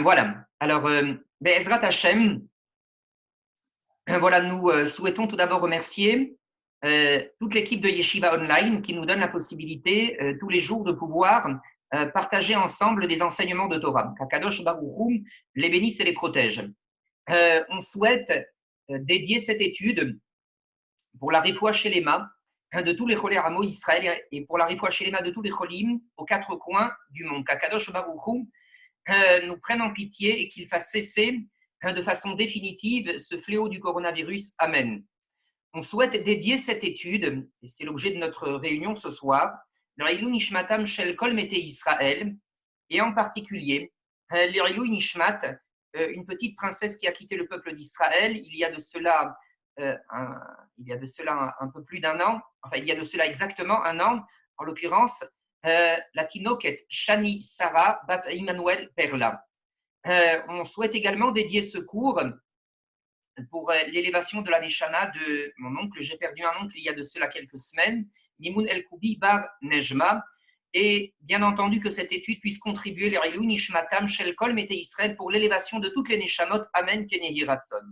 Voilà. Alors, Ezrat Hashem, voilà, nous souhaitons tout d'abord remercier toute l'équipe de Yeshiva Online qui nous donne la possibilité tous les jours de pouvoir partager ensemble des enseignements de Torah. Kakadosh Baruch Hu les bénisse et les protège. On souhaite dédier cette étude pour la Refoua Shelema de tous les Cholé Ramo Israël et pour la Refoua Shelema de tous les Cholim aux quatre coins du monde. Kakadosh Baruch Hu nous prenne en pitié et qu'il fasse cesser de façon définitive ce fléau du coronavirus. Amen. On souhaite dédier cette étude, et c'est l'objet de notre réunion ce soir, l'Ilou Nishmatam Shel Kol Mete Israël, et en particulier l'Ilou Nishmat, une petite princesse qui a quitté le peuple d'Israël il y a de cela un peu plus d'un an, enfin il y a de cela exactement un an, en l'occurrence, la Tinoket Shani Sarah Bat Emmanuel Perla. On souhaite également dédier ce cours pour l'élévation de la Neshama de mon oncle. J'ai perdu un oncle il y a de cela quelques semaines, Mimoun El-Koubi Bar Nejma. Et bien entendu que cette étude puisse contribuer l'Ilou Nishmatam Shel Kol Mete Israël pour l'élévation de toutes les Neshamot. Amen Kenehi Ratson.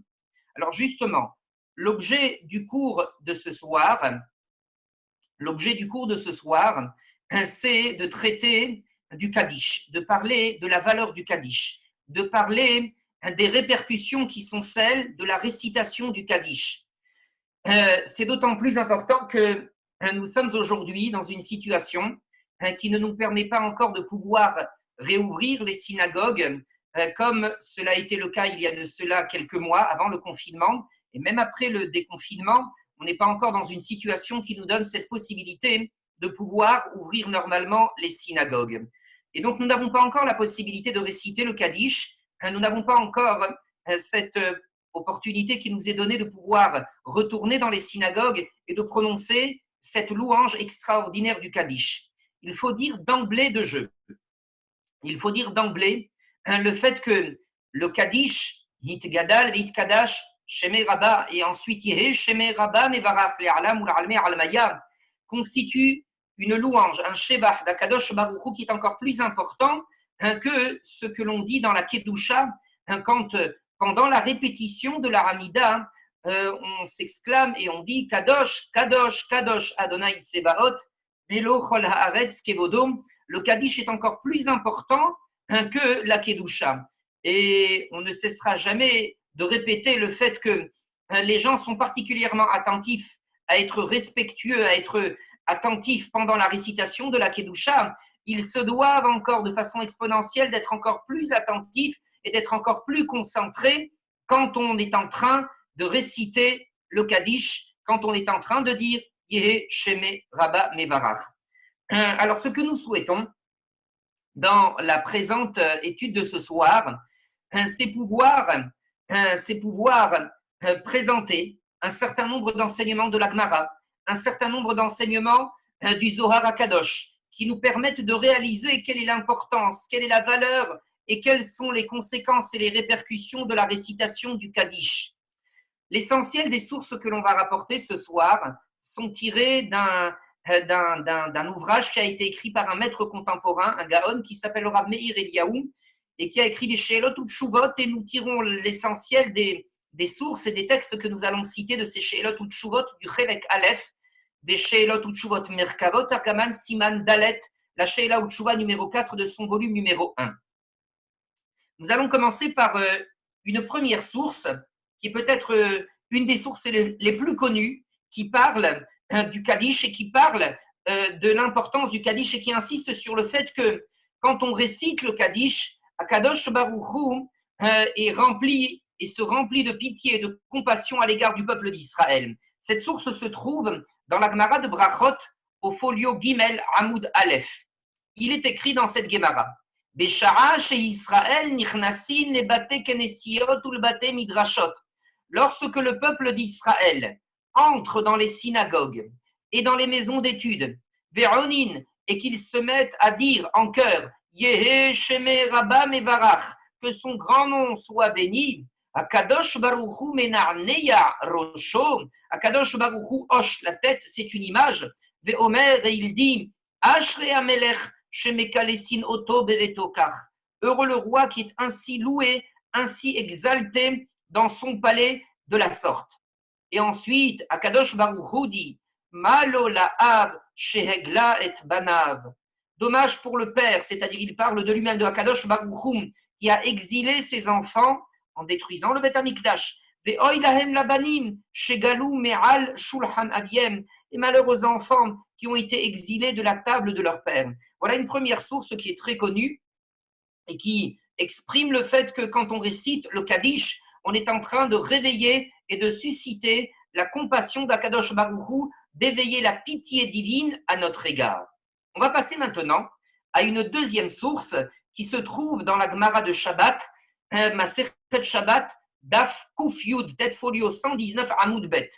Alors justement, l'objet du cours de ce soir, c'est de traiter du Kaddish, de parler de la valeur du Kaddish, de parler des répercussions qui sont celles de la récitation du Kaddish. C'est d'autant plus important que nous sommes aujourd'hui dans une situation qui ne nous permet pas encore de pouvoir réouvrir les synagogues comme cela a été le cas il y a de cela quelques mois avant le confinement, et même après le déconfinement, on n'est pas encore dans une situation qui nous donne cette possibilité de pouvoir ouvrir normalement les synagogues. Et donc, nous n'avons pas encore la possibilité de réciter le Kaddish, nous n'avons pas encore cette opportunité qui nous est donnée de pouvoir retourner dans les synagogues et de prononcer cette louange extraordinaire du Kaddish. Il faut dire d'emblée de jeu, le fait que le Kaddish, Hit Gadal, Hit Kadash, Shemé Rabba, et ensuite Yehe Shemé Rabba, Mevarach Le'alam ou L'Alme Almaya, constitue une louange, un Shebach d'Akadosh Baruch Hu qui est encore plus important que ce que l'on dit dans la Kedusha, quand pendant la répétition de la Hamida, on s'exclame et on dit Kadosh, Kadosh, Kadosh Adonai Tsebaot, Melo Chol Haaretz Kevodom. Le Kaddish est encore plus important que la Kedusha. Et on ne cessera jamais de répéter le fait que les gens sont particulièrement attentifs à être respectueux, à être attentifs pendant la récitation de la Kedusha. Ils se doivent encore de façon exponentielle d'être encore plus attentifs et d'être encore plus concentrés quand on est en train de réciter le Kaddish, quand on est en train de dire Yehe Sheme Rabba Mevarach. Alors, ce que nous souhaitons dans la présente étude de ce soir, c'est pouvoir présenter un certain nombre d'enseignements de la Gemara, un certain nombre d'enseignements du Zohar HaKadosh, qui nous permettent de réaliser quelle est l'importance, quelle est la valeur et quelles sont les conséquences et les répercussions de la récitation du Kaddish. L'essentiel des sources que l'on va rapporter ce soir sont tirées d'un ouvrage qui a été écrit par un maître contemporain, un Gaon, qui s'appelle Rav Meir Eliyahu, et qui a écrit des Sheelot ou Tshuvot, et nous tirons l'essentiel des sources et des textes que nous allons citer de ces Sheelot ou Tshuvot du Chelek Aleph, des Sheelot ou Tshuvot Merkavot, Argaman Siman Dalet, la Sheela ou Tshuva numéro 4 de son volume numéro 1. Nous allons commencer par une première source, qui est peut-être une des sources les plus connues, qui parle du Kaddish et qui parle de l'importance du Kaddish et qui insiste sur le fait que quand on récite le Kaddish, Akadosh Baruch Hu est rempli et se remplit de pitié et de compassion à l'égard du peuple d'Israël. Cette source se trouve dans la Gemara de Brachot au folio Gimel Amoud Aleph. Il est écrit dans cette Gemara Beshara chez Israël nichnasin lebate kenesiot ou lebate midrashot. Lorsque le peuple d'Israël entre dans les synagogues et dans les maisons d'études, Véronin, et qu'ils se mettent à dire en chœur Yehe Sheme Rabba Mevarach, que son grand nom soit béni, Akadosh Baruch Hu Menarneya Rosho, Akadosh Baruch Hu hoche la tête, c'est une image, Veomer, et il dit Ashre Amelech Shemekalesin Oto Bevetokach. Heureux le roi qui est ainsi loué, ainsi exalté dans son palais de la sorte. Et ensuite, Akadosh Baruch Hu dit, Malo la'av shehegla et banav. Dommage pour le père, c'est-à-dire il parle de lui-même, de Akadosh Baruch Hu, qui a exilé ses enfants en détruisant le Beth Amikdash. Ve'oy lahem labanim shegalu me'al shulchan aviem. Les malheureux enfants qui ont été exilés de la table de leur père. Voilà une première source qui est très connue et qui exprime le fait que quand on récite le Kaddish, on est en train de réveiller et de susciter la compassion d'Akadosh Baruch Hu, d'éveiller la pitié divine à notre égard. On va passer maintenant à une deuxième source qui se trouve dans la Gemara de Shabbat, Masechet Shabbat, Daf Kuf Yud, tête folio 119 Amoud Bet.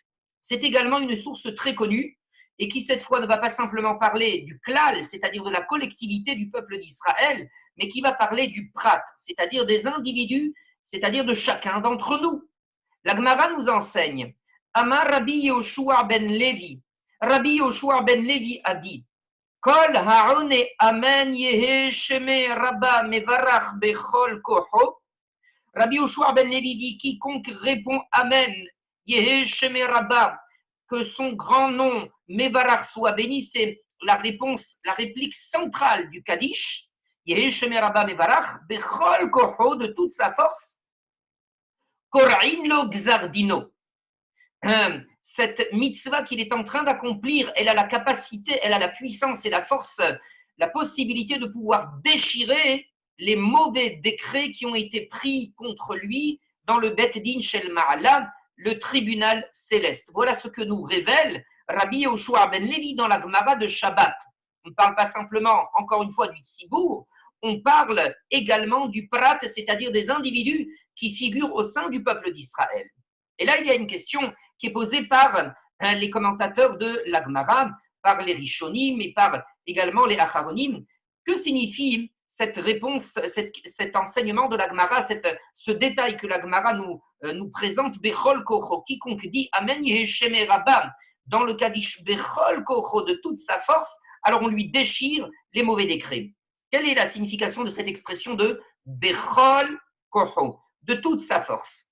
C'est également une source très connue et qui cette fois ne va pas simplement parler du klal, c'est-à-dire de la collectivité du peuple d'Israël, mais qui va parler du prat, c'est-à-dire des individus, c'est-à-dire de chacun d'entre nous. La Gemara nous enseigne, Amar Rabbi Yoshua ben Levi. Rabbi Yoshua ben Levi a dit, Kol ha'one amen yehe sheme rabba mevarach bechol koho. Rabbi Yoshua ben Levi dit, quiconque répond amen yehe sheme rabba, que son grand nom mevarach soit béni, c'est la réponse, la réplique centrale du Kaddish. Yehe sheme rabba mevarach bechol koho, de toute sa force. Korain lo gzardino. Cette mitzvah qu'il est en train d'accomplir, elle a la capacité, elle a la puissance et la force, la possibilité de pouvoir déchirer les mauvais décrets qui ont été pris contre lui dans le Bet Din Shel Ma'ala, le tribunal céleste. Voilà ce que nous révèle Rabbi Yoshua ben Levi dans la Gemara de Shabbat. On ne parle pas simplement, encore une fois, du Tzibour, on parle également du Prat, c'est-à-dire des individus qui figurent au sein du peuple d'Israël. Et là, il y a une question qui est posée par les commentateurs de la Gemara, par les Rishonim et par également les Acharonim. Que signifie cette réponse, cet enseignement de la Gemara, ce détail que la Gemara nous présente, Bechol Kocho, quiconque dit Amen Yehesheme Rabba, dans le Kaddish Bechol Kocho de toute sa force, alors on lui déchire les mauvais décrets. Quelle est la signification de cette expression de Bechol Kocho, de toute sa force?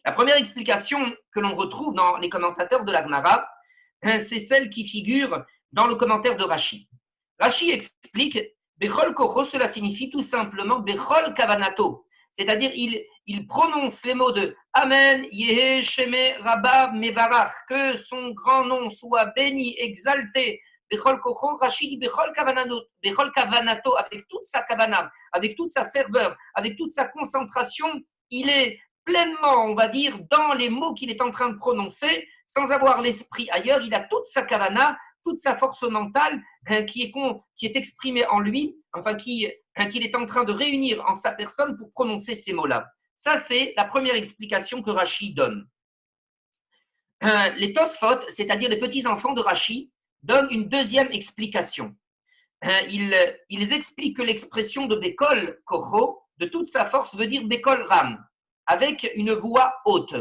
La première explication que l'on retrouve dans les commentateurs de la Gemara, c'est celle qui figure dans le commentaire de Rashi. Rashi explique, Bechol Kocho, cela signifie tout simplement Bechol Kavanato, c'est-à-dire il prononce les mots de Amen, Yehe Sheme Rabba Mevarach, que son grand nom soit béni, exalté. Bechol Kocho, Rashi dit Bechol Kavanato, avec toute sa kavana, avec toute sa ferveur, avec toute sa concentration, il est pleinement, on va dire, dans les mots qu'il est en train de prononcer, sans avoir l'esprit ailleurs. Il a toute sa kavana, toute sa force mentale qui est exprimée en lui, enfin qu'il est en train de réunir en sa personne pour prononcer ces mots-là. Ça, c'est la première explication que Rashi donne. Les Tosfot, c'est-à-dire les petits-enfants de Rashi, donnent une deuxième explication. Ils expliquent que l'expression de Bekol Kocho, de toute sa force, veut dire Bekol Ram, avec une voix haute.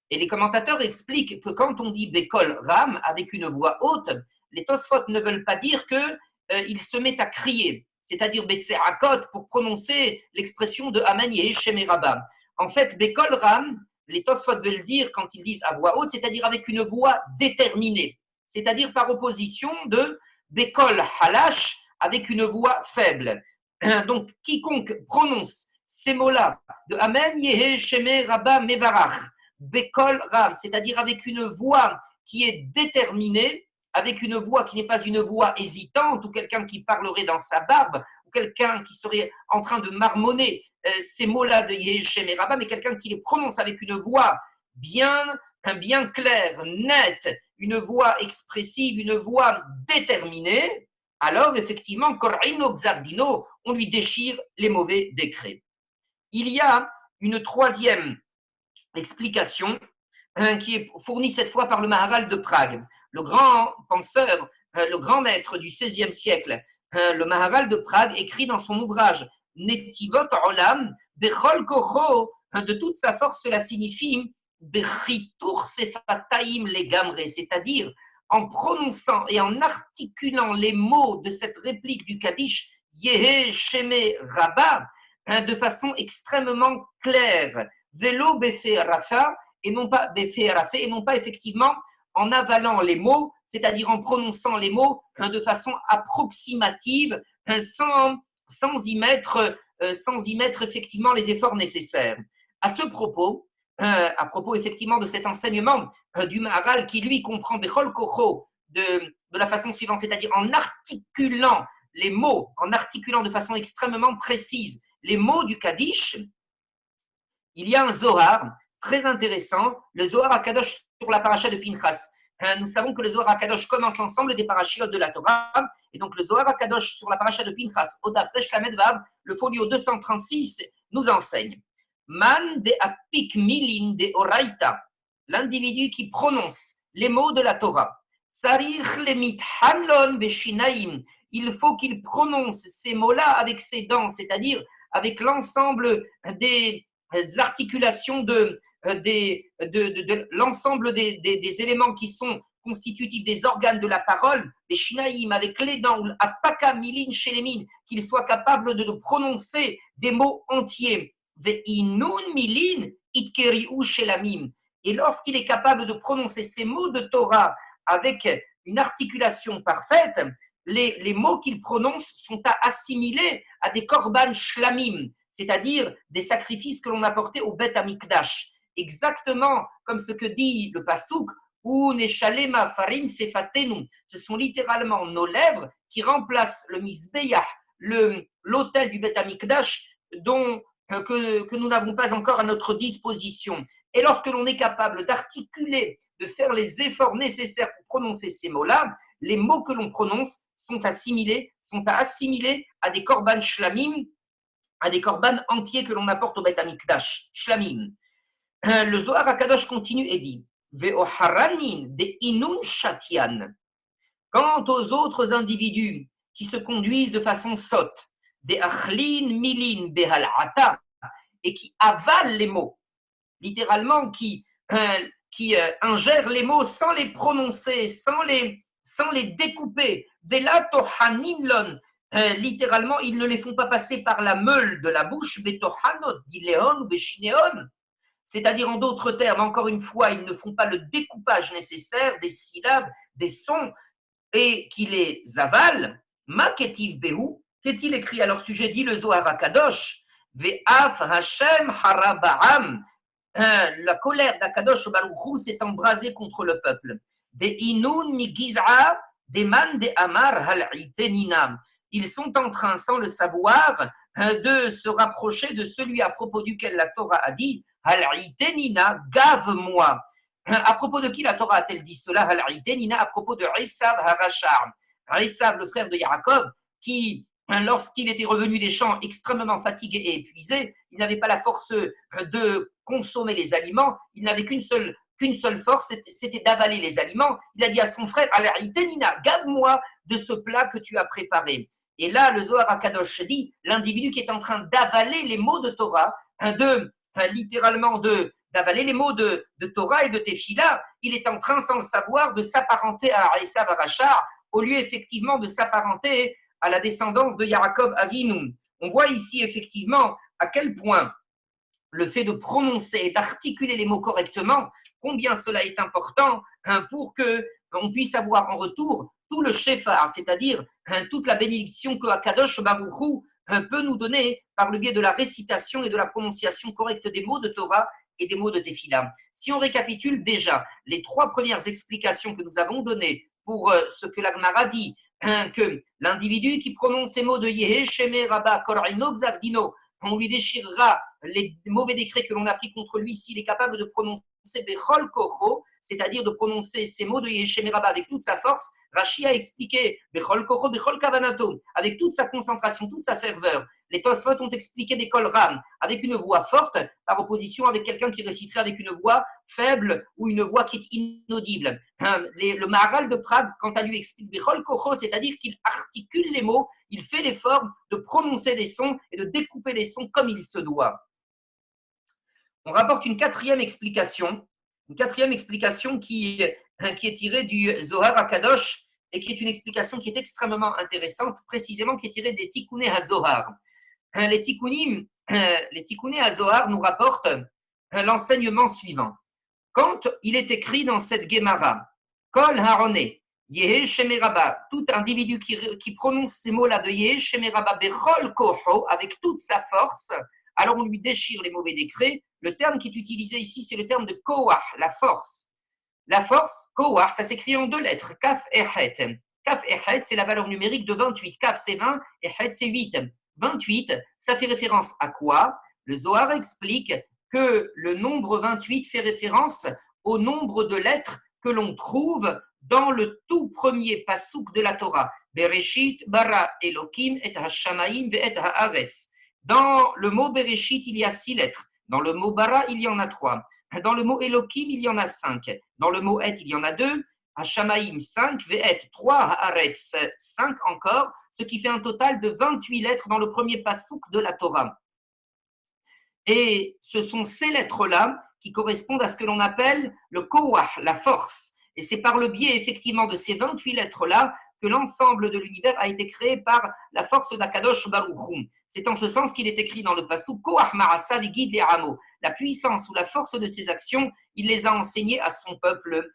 Et les commentateurs expliquent que quand on dit Bekol Ram, avec une voix haute, les Tosfot ne veulent pas dire qu'il se met à crier, c'est-à-dire Betserakot, pour prononcer l'expression de Amen Yehesheme Rabba. En fait, Bekol Ram, les Tosfot veulent dire, quand ils disent à voix haute, c'est-à-dire avec une voix déterminée, c'est-à-dire par opposition de Bekol Halash, avec une voix faible. Donc, quiconque prononce ces mots-là, de Amen Yehesheme Rabba Mevarach, Bekol Ram, c'est-à-dire avec une voix qui est déterminée, avec une voix qui n'est pas une voix hésitante, ou quelqu'un qui parlerait dans sa barbe, ou quelqu'un qui serait en train de marmonner ces mots-là de Yehesheme Rabba, mais quelqu'un qui les prononce avec une voix bien claire, nette, une voix expressive, une voix déterminée, alors effectivement, Korino Xardino, on lui déchire les mauvais décrets. Il y a une troisième explication qui est fournie cette fois par le Maharal de Prague. Le grand penseur, le grand maître du XVIe siècle, le Maharal de Prague, écrit dans son ouvrage Netivot Olam, Bechol Kocho, de toute sa force, cela signifie Bechitur Sefataim Legamre, c'est-à-dire en prononçant et en articulant les mots de cette réplique du Kaddish, Yehe Sheme Rabba, de façon extrêmement claire. Velo Befe Rafa, et non pas Befe Rafa, et non pas effectivement en avalant les mots, c'est-à-dire en prononçant les mots de façon approximative, sans y mettre effectivement les efforts nécessaires. À ce propos, à propos effectivement de cet enseignement du Maharal qui lui comprend Bechol Kocho de la façon suivante, c'est-à-dire en articulant les mots, en articulant de façon extrêmement précise les mots du Kaddish, il y a un Zohar très intéressant, le Zohar HaKadosh sur la paracha de Pinchas. Nous savons que le Zohar HaKadosh commente l'ensemble des parachiotes de la Torah, et donc le Zohar HaKadosh sur la paracha de Pinchas, Odaf Resh Lamed Vav, le folio 236, nous enseigne Man de apik milin de oraita, l'individu qui prononce les mots de la Torah. Sarich lemit hanlon beshinaim, il faut qu'il prononce ces mots-là avec ses dents, c'est-à-dire avec l'ensemble des articulations de l'ensemble des éléments qui sont constitutifs des organes de la parole, les shinaïm avec les dents, ou apaka milin shelemin, qu'il soit capable de prononcer des mots entiers. Ve'inun milin itkeriu shelamim. Et lorsqu'il est capable de prononcer ces mots de Torah avec une articulation parfaite, les mots qu'il prononce sont à assimiler à des korban shlamim, c'est-à-dire des sacrifices que l'on apportait au Beth Amikdash. Exactement comme ce que dit le Passouk, ou Neshalema Farim Sefatenu. Ce sont littéralement nos lèvres qui remplacent le Mizbeach, l'autel du Beth Amikdash, que nous n'avons pas encore à notre disposition. Et lorsque l'on est capable d'articuler, de faire les efforts nécessaires pour prononcer ces mots-là, les mots que l'on prononce sont à assimiler à des korban shlamim, à des korban entiers que l'on apporte au Beth Amikdash, shlamim. Le Zohar HaKadosh continue et dit Ve'oharanin de inun shatian. Quant aux autres individus qui se conduisent de façon sotte, des achlin milin behalata, et qui avalent les mots, littéralement qui ingèrent les mots sans les prononcer, sans les découper, velatohaninlon, littéralement ils ne les font pas passer par la meule de la bouche, betohanot, dileon ou beshineon, c'est-à-dire en d'autres termes, encore une fois, ils ne font pas le découpage nécessaire des syllabes, des sons, et qui les avalent. Ma ketiv behu, qu'est-il écrit à leur sujet, dit le Zohar HaKadosh, ve'af Hashem haraba'am, la colère d'Akadosh Baruch Hu s'est embrasée contre le peuple. Des inun migiz'a, des man de amar hal'itenina. Ils sont en train, sans le savoir, de se rapprocher de celui à propos duquel la Torah a dit hal'itenina, gave-moi. À propos de qui la Torah a-t-elle dit cela? Hal'itenina, à propos de Esav Harashar. Esav, le frère de Yaakov, qui, lorsqu'il était revenu des champs extrêmement fatigué et épuisé, il n'avait pas la force de consommer les aliments, il n'avait qu'une seule force, c'était d'avaler les aliments. Il a dit à son frère, Nina, gave-moi de ce plat que tu as préparé. Et là, le Zohar HaKadosh dit, l'individu qui est en train d'avaler les mots de Torah, littéralement d'avaler les mots de Torah et de Tefila, il est en train, sans le savoir, de s'apparenter à Esav Harashar, au lieu effectivement de s'apparenter à la descendance de Yaakov Avinu. On voit ici effectivement à quel point le fait de prononcer et d'articuler les mots correctement, combien cela est important pour qu'on puisse avoir en retour tout le shefar, c'est-à-dire toute la bénédiction que Akadosh Baruch Hu peut nous donner par le biais de la récitation et de la prononciation correcte des mots de Torah et des mots de Tefila. Si on récapitule déjà les 3 premières explications que nous avons données pour ce que la Gemara dit, que l'individu qui prononce ces mots de Yehe Sheme Rabba Korino Xardino, on lui déchirera les mauvais décrets que l'on a pris contre lui s'il est capable de prononcer Bechol Kocho, c'est-à-dire de prononcer ces mots de Yehe Sheme Rabba avec toute sa force. Rashi a expliqué Bechol Kocho, Bechol Kavanato, avec toute sa concentration, toute sa ferveur. Les Tosfot ont expliqué Bechol Ram, avec une voix forte, par opposition avec quelqu'un qui réciterait avec une voix faible ou une voix qui est inaudible. Le Maharal de Prague, quant à lui, explique Bechol Kocho, c'est-à-dire qu'il articule les mots, il fait l'effort de prononcer des sons et de découper les sons comme il se doit. On rapporte une quatrième explication qui est tirée du Zohar HaKadosh, et qui est une explication qui est extrêmement intéressante, précisément qui est tirée des Tikkuné HaZohar. Les Tikkuné HaZohar nous rapportent l'enseignement suivant. Quand il est écrit dans cette Gemara, Kol Haroné, Yehe Shemeraba, tout individu qui prononce ces mots-là de Yehe Shemeraba Bechol Koho, avec toute sa force, alors on lui déchire les mauvais décrets. Le terme qui est utilisé ici, c'est le terme de Koah, la force. La force, Koah, ça s'écrit en deux lettres, Kaf et Het. Kaf et Het, c'est la valeur numérique de 28. Kaf, c'est 20 et Het, c'est 8. 28, ça fait référence à quoi? Le Zohar explique que le nombre 28 fait référence au nombre de lettres que l'on trouve dans le tout premier pasouk de la Torah. Bereshit bara Elokim et hashamayim ve'et haaretz. Dans le mot Bereshit, il y a 6 lettres. Dans le mot bara, il y en a 3. Dans le mot Elokim, il y en a 5. Dans le mot et, il y en a 2. Hashamaim 5, ve'et 3, haaretz 5 encore, ce qui fait un total de 28 lettres dans le premier pasouk de la Torah. Et ce sont ces lettres-là qui correspondent à ce que l'on appelle le koah, la force. Et c'est par le biais effectivement de ces 28 lettres-là que l'ensemble de l'univers a été créé par la force d'Akadosh Baruch Hu. C'est en ce sens qu'il est écrit dans le pasuk Koach Ma'asav Yigid Le'amo. La puissance ou la force de ses actions, il les a enseignées à son peuple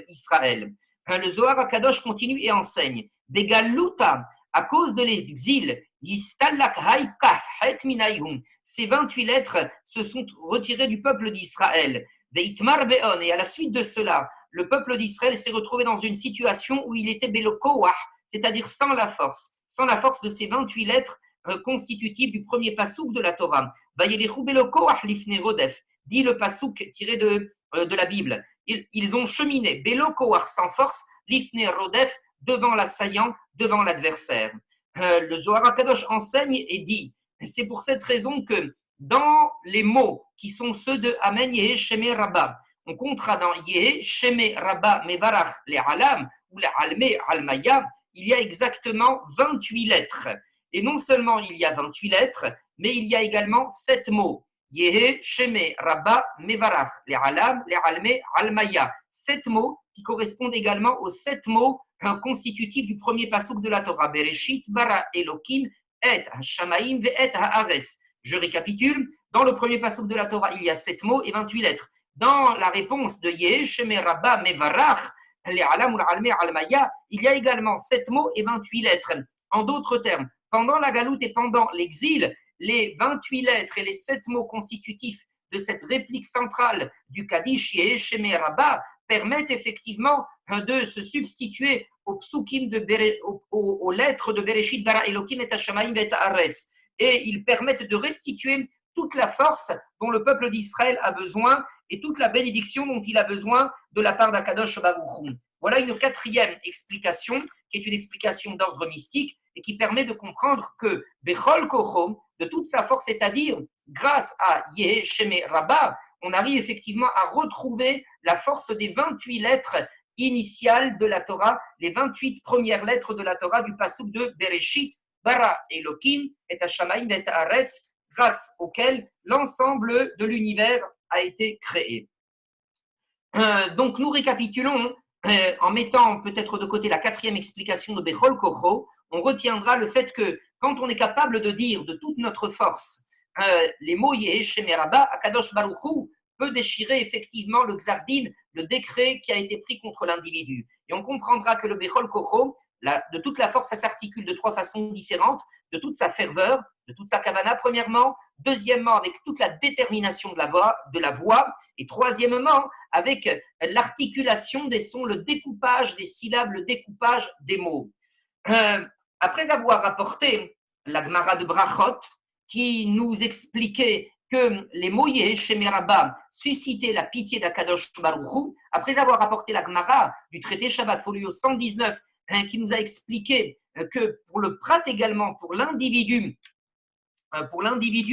Israël. Le Zohar Akadosh continue et enseigne Begaluta, à cause de l'exil, ces 28 lettres se sont retirées du peuple d'Israël. Et à la suite de cela, le peuple d'Israël s'est retrouvé dans une situation où il était belokoah, c'est-à-dire sans la force de ces 28 lettres constitutives du premier pasouk de la Torah. Dit le pasouk tiré de la Bible. Ils ont cheminé belokoah sans force, lifne rodef, devant l'assaillant, devant l'adversaire. Le Zohar HaKadosh enseigne et dit, c'est pour cette raison que dans les mots qui sont ceux de Amen Yehe Sheme Rabba, on comptera dans Yehe Sheme Rabba Mevarach les Alam ou les Alme Almaya, il y a exactement 28 lettres. Et non seulement il y a 28 lettres, mais il y a également 7 mots. Yehe Sheme Rabba Mevarach les Alam, les Alme Almaya. 7 mots qui correspondent également aux 7 mots constitutifs du premier pasouk de la Torah. Bereshit bara Elokim et Hashamaim ve'et haaretz. Je récapitule. Dans le premier pasouk de la Torah, il y a 7 mots et 28 lettres. Dans la réponse de Yehe Sheme Rabba Mevarach, les Alam ou Alme Almaya, il y a également 7 mots et 28 lettres. En d'autres termes, pendant la galoute et pendant l'exil, les 28 lettres et les 7 mots constitutifs de cette réplique centrale du Kaddish Yehe Sheme Rabba permettent effectivement de se substituer aux psukim aux lettres de Bereshit bara Elokim et Hashamayim et Haaretz. Et ils permettent de restituer toute la force dont le peuple d'Israël a besoin et toute la bénédiction dont il a besoin de la part d'Akadosh Baruch Hu. Voilà une 4e explication, qui est une explication d'ordre mystique et qui permet de comprendre que Bechol Kocho, de toute sa force, c'est-à-dire grâce à Yehe Sheme Rabba, on arrive effectivement à retrouver la force des 28 lettres initiales de la Torah, les 28 premières lettres de la Torah du pasuk de Bereshit, bara Elokim et Hashamayim et Haaretz, grâce auquel l'ensemble de l'univers a été créé. Donc nous récapitulons en mettant peut-être de côté la 4e explication de Bechol Kocho, on retiendra le fait que quand on est capable de dire de toute notre force les mots Yehe Sheme Rabba, Akadosh Baruch Hu peut déchirer effectivement le Xardin, le décret qui a été pris contre l'individu. Et on comprendra que le Bechol Kocho, de toute la force, ça s'articule de 3 façons différentes, de toute sa ferveur, de toute sa kavana premièrement, deuxièmement avec toute la détermination de la voix, et troisièmement avec l'articulation des sons, le découpage des syllabes, le découpage des mots. Après avoir rapporté la Gemara de Brachot, qui nous expliquait que les mots Yehe Sheme Rabba suscitaient la pitié d'Akadosh Baruch Hu, après avoir rapporté la Gemara du traité Shabbat folio 119, qui nous a expliqué que pour le prat également, pour l'individu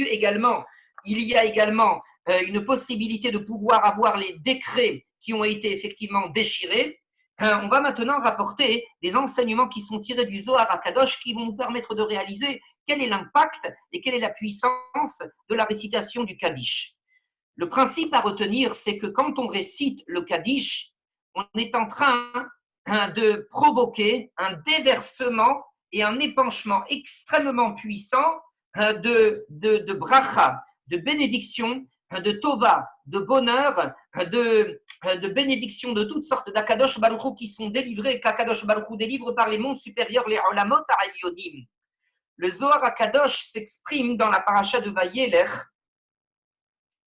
également, il y a également une possibilité de pouvoir avoir les décrets qui ont été effectivement déchirés. On va maintenant rapporter des enseignements qui sont tirés du Zohar HaKadosh qui vont nous permettre de réaliser quel est l'impact et quelle est la puissance de la récitation du Kaddish. Le principe à retenir, c'est que quand on récite le Kaddish, on est en train de provoquer un déversement et un épanchement extrêmement puissant de bracha, de bénédiction, de tova, de bonheur, de bénédiction de toutes sortes d'Akadosh Baruch Hu qui sont délivrés, qu'Akadosh Baruch Hu délivre par les mondes supérieurs, les Olamot Ha'elyonim. Le Zohar HaKadosh s'exprime dans la paracha de Vayelech,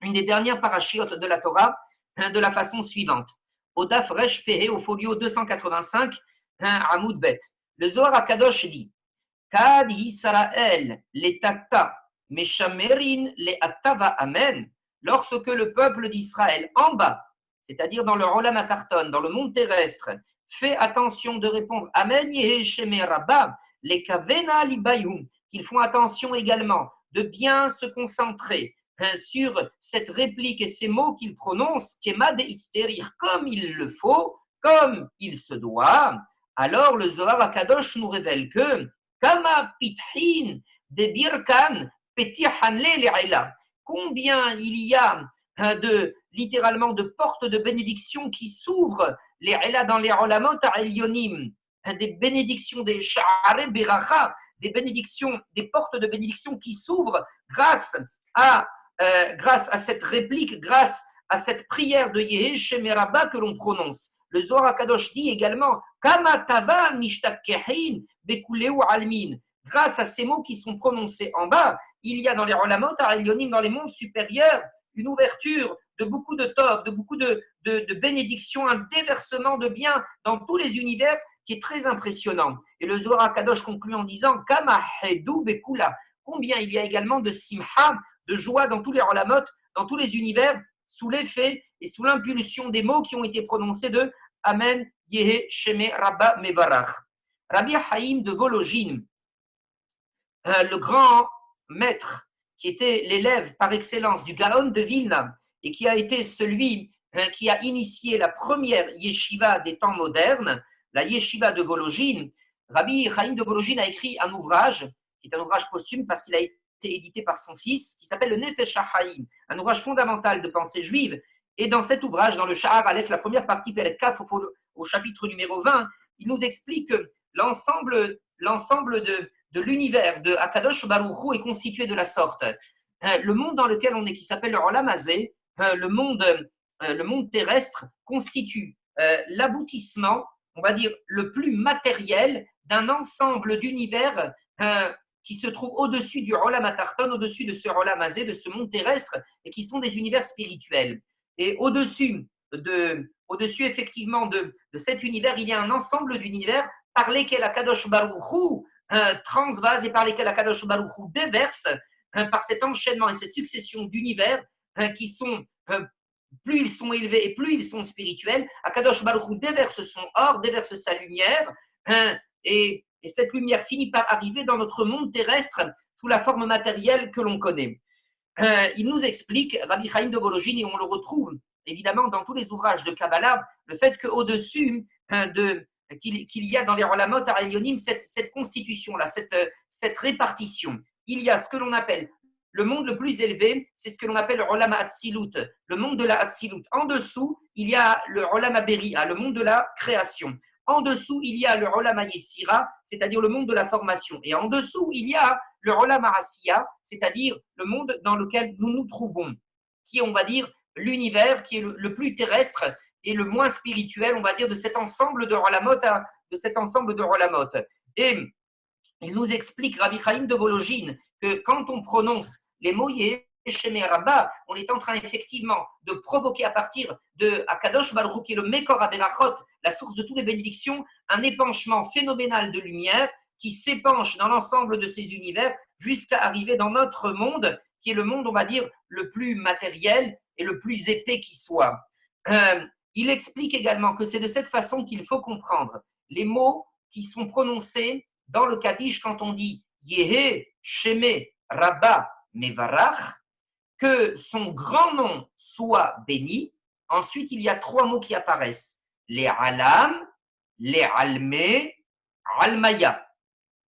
une des dernières parachiotes de la Torah, de la façon suivante. Au Daf Resh Pehe, au folio 285, Amoud Bet. Le Zohar HaKadosh dit Kad Yisrael le tata meshamerin le atava amen. Lorsque le peuple d'Israël en bas, c'est-à-dire dans le Olam Atarton, dans le monde terrestre, fait attention de répondre Amen Yehe Sheme Rabba, les Kavena Libayum, qu'ils font attention également de bien se concentrer sur cette réplique et ces mots qu'ils prononcent, Kemad Itzterir, comme il le faut, comme il se doit. Alors le Zohar HaKadosh nous révèle que Kama Pithin de Birkan Petihanle Le'ela, combien il y a littéralement de portes de bénédiction qui s'ouvrent dans les Olamot Ha'elyonim, des bénédictions, des Sha'are Beracha, des bénédictions, des portes de bénédiction qui s'ouvrent grâce à cette réplique, grâce à cette prière de Yehe Sheme Rabba que l'on prononce. Le Zohar HaKadosh dit également Kama Tava Mishtakehin Bekuleu Almin. Grâce à ces mots qui sont prononcés en bas, il y a dans les Olamot Ha'elyonim, dans les mondes supérieurs, une ouverture de beaucoup de tov, de beaucoup de bénédictions, un déversement de bien dans tous les univers qui est très impressionnant. Et le Zohar HaKadosh conclut en disant Kama Hedu Bekula. Combien il y a également de simha, de joie dans tous les Olamot, dans tous les univers, sous l'effet et sous l'impulsion des mots qui ont été prononcés de Amen Yehe Sheme Rabba Mevarach. Rabbi Haïm de Volojine, le grand maître qui était l'élève par excellence du Gaon de Vilna et qui a été celui qui a initié la première yeshiva des temps modernes, la yeshiva de Volojine. Rabbi Haïm de Volojine a écrit un ouvrage, qui est un ouvrage posthume parce qu'il a été édité par son fils, qui s'appelle le Nefesh HaChaim, un ouvrage fondamental de pensée juive. Et dans cet ouvrage, dans le Sha'ar Aleph, la première partie, Perek Kaf, au chapitre numéro 20, il nous explique que l'ensemble de l'univers de Akadosh Baruch Hu est constitué de la sorte. Le monde dans lequel on est, qui s'appelle le Olam Hazeh, le monde terrestre, constitue l'aboutissement, on va dire, le plus matériel d'un ensemble d'univers qui se trouvent au-dessus du Olam Atarton, au-dessus de ce Olam Hazeh, de ce monde terrestre, et qui sont des univers spirituels. Et au-dessus effectivement de cet univers, il y a un ensemble d'univers par lesquels Akadosh Baruch Hu transvase et par lesquels Akadosh Baruch Hu déverse par cet enchaînement et cette succession d'univers qui sont, plus ils sont élevés et plus ils sont spirituels, Akadosh Baruch Hu déverse son or, déverse sa lumière, et cette lumière finit par arriver dans notre monde terrestre sous la forme matérielle que l'on connaît. Il nous explique, Rabbi Haïm de Volojine, et on le retrouve évidemment dans tous les ouvrages de Kabbalah, le fait qu'au-dessus qu'il y a dans les Olamot Ha'elyonim cette constitution-là, cette répartition. Il y a ce que l'on appelle le monde le plus élevé, c'est ce que l'on appelle le Olam Hatzilut, le monde de la Hatzilut. En dessous, il y a le Olam Beria, le monde de la création. En dessous, il y a le Olam Yetzira, c'est-à-dire le monde de la formation. Et en dessous, il y a le Olam Asiya, c'est-à-dire le monde dans lequel nous nous trouvons, qui est, on va dire, l'univers qui est le plus terrestre et le moins spirituel, on va dire, de cet ensemble de Olamot, Et il nous explique, Rabbi Haïm de Volojine, que quand on prononce les mots Yehe Sheme Rabba, on est en train effectivement de provoquer à partir de Akadosh Baruch Hu, qui est le Mekor Aberachot, la source de toutes les bénédictions, un épanchement phénoménal de lumière qui s'épanche dans l'ensemble de ces univers jusqu'à arriver dans notre monde, qui est le monde, on va dire, le plus matériel et le plus épais qui soit. Il explique également que c'est de cette façon qu'il faut comprendre les mots qui sont prononcés dans le Kaddish quand on dit Yehe Sheme Rabba Mevarach, que son grand nom soit béni. Ensuite, il y a 3 mots qui apparaissent. Les Alam, les Alme, Almaya.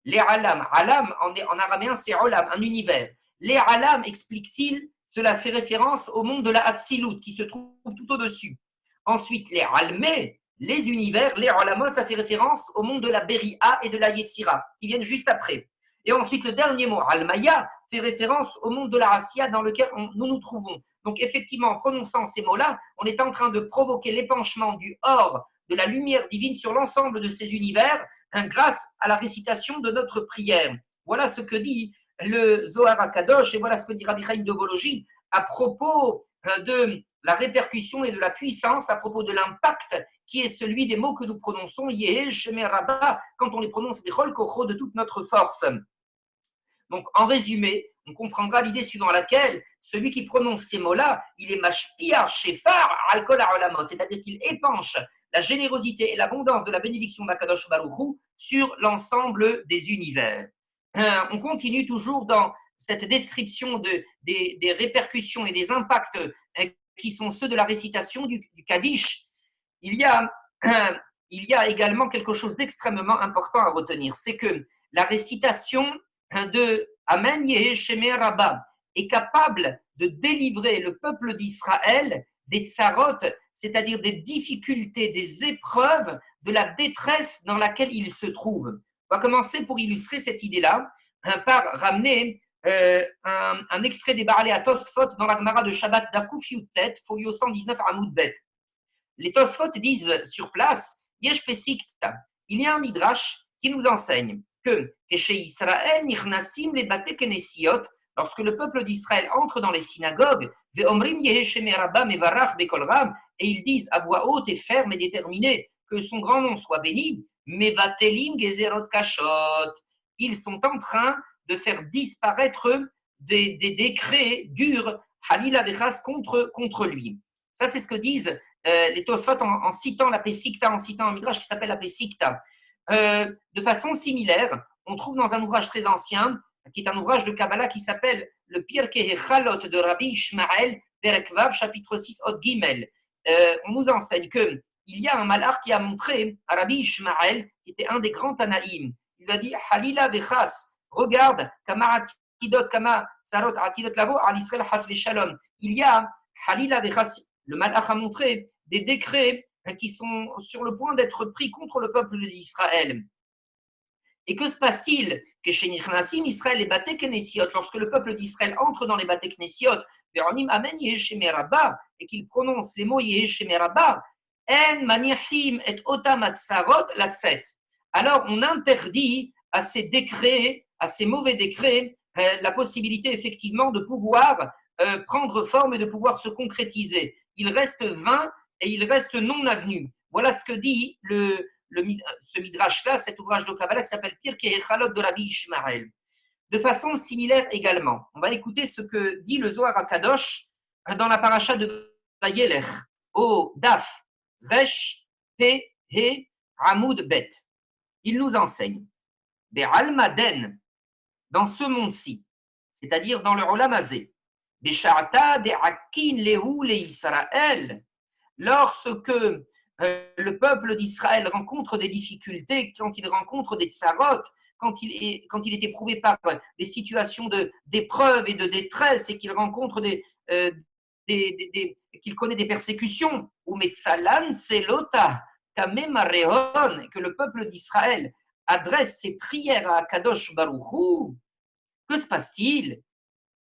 Les Alam, Alam en araméen c'est Olam, un univers. Les Alam, explique-t-il, cela fait référence au monde de la Hatzilut qui se trouve tout au-dessus. Ensuite, les Alme, Les univers, les olamot, ça fait référence au monde de la Beria et de la Yetzira, qui viennent juste après. Et ensuite, le dernier mot, Al-Maya, fait référence au monde de la Asiya dans lequel nous nous trouvons. Donc, effectivement, en prononçant ces mots-là, on est en train de provoquer l'épanchement du or, de la lumière divine sur l'ensemble de ces univers, grâce à la récitation de notre prière. Voilà ce que dit le Zohar HaKadosh et voilà ce que dit Rabbi Chaim de Volojine à propos de la répercussion et de la puissance, à propos de l'impact qui est celui des mots que nous prononçons, Yehé, Shemé, Rabba, quand on les prononce, des Chol Kocho de toute notre force. Donc, en résumé, on comprendra l'idée suivant laquelle celui qui prononce ces mots-là, il est mashpia shefar al-kol ha'olamot, c'est-à-dire qu'il épanche la générosité et l'abondance de la bénédiction d'Akadosh Baruch Hu sur l'ensemble des univers. On continue toujours dans cette description des répercussions et des impacts qui sont ceux de la récitation du Kaddish. Il y a également quelque chose d'extrêmement important à retenir, c'est que la récitation de Amen Yehé Shemé Rabba est capable de délivrer le peuple d'Israël des tsarot, c'est-à-dire des difficultés, des épreuves, de la détresse dans laquelle il se trouve. On va commencer pour illustrer cette idée-là par ramener un extrait des Baralei à Tosfot dans la Gemara de Shabbat Davkuf Yudtet, folio 119 Amoud Bet. Les Tosfot disent sur place, Yesh Pesikta, il y a un midrash qui nous enseigne que chez Israël, Nirnasim les Bate Kenesiot, lorsque le peuple d'Israël entre dans les synagogues, Ve'omrim Yehe Shemei Rabba Mevarach Bekol Ram, et ils disent à voix haute et ferme et déterminée que son grand nom soit béni, Mevatelim Gezerot Kashot, ils sont en train de faire disparaître des décrets durs, Halila Vechas contre lui. Ça, c'est ce que disent les Tosfot en citant la Pesikta, en citant un midrash qui s'appelle la Pesikta. De façon similaire, on trouve dans un ouvrage très ancien, qui est un ouvrage de Kabbalah qui s'appelle le Pirkei Chalot de Rabbi Ishmael, Perek Vav, chapitre 6, Od Gimel. On nous enseigne qu'il y a un malach qui a montré à Rabbi Ishmael, qui était un des grands Tanaïm, il lui a dit Halila Vechas, regarde, Kama Atidot, Kama Sarot Atidot Lavo, Al Israël Has Veshalom. Il y a Halila Vechas, le malach a montré des décrets qui sont sur le point d'être pris contre le peuple d'Israël. Et que se passe-t-il que chez Nirnasim, Israël et Bate Knesiot, lorsque le peuple d'Israël entre dans les Bate Knesiot, Veronim Amen Yeheshemé Rabba, et qu'il prononce les mots Yeheshemé Rabba, En Maniachim et Otam Atzarot Latzet. Alors on interdit à ces décrets, à ces mauvais décrets, la possibilité effectivement de pouvoir prendre forme et de pouvoir se concrétiser. Il reste vain et il reste non avenu. Voilà ce que dit ce midrash-là, cet ouvrage de Kabbalah qui s'appelle Pirkei Chalot de Rabbi Ishmael. De façon similaire également, on va écouter ce que dit le Zohar HaKadosh dans la paracha de Vayelech, au Daf, Resh, Pe, He, Amoud, Bet. Il nous enseigne, Be'al Maden, dans ce monde-ci, c'est-à-dire dans le Olam Hazé, Be'sha'ata de'akin lehu le Israël, lorsque le peuple d'Israël rencontre des difficultés, quand il rencontre des tsarot, quand il est éprouvé par des situations d'épreuve et de détresse et qu'il rencontre qu'il connaît des persécutions, ou metzalan selota kamemareon, que le peuple d'Israël adresse ses prières à Kadosh Baruch Hu, que se passe-t-il?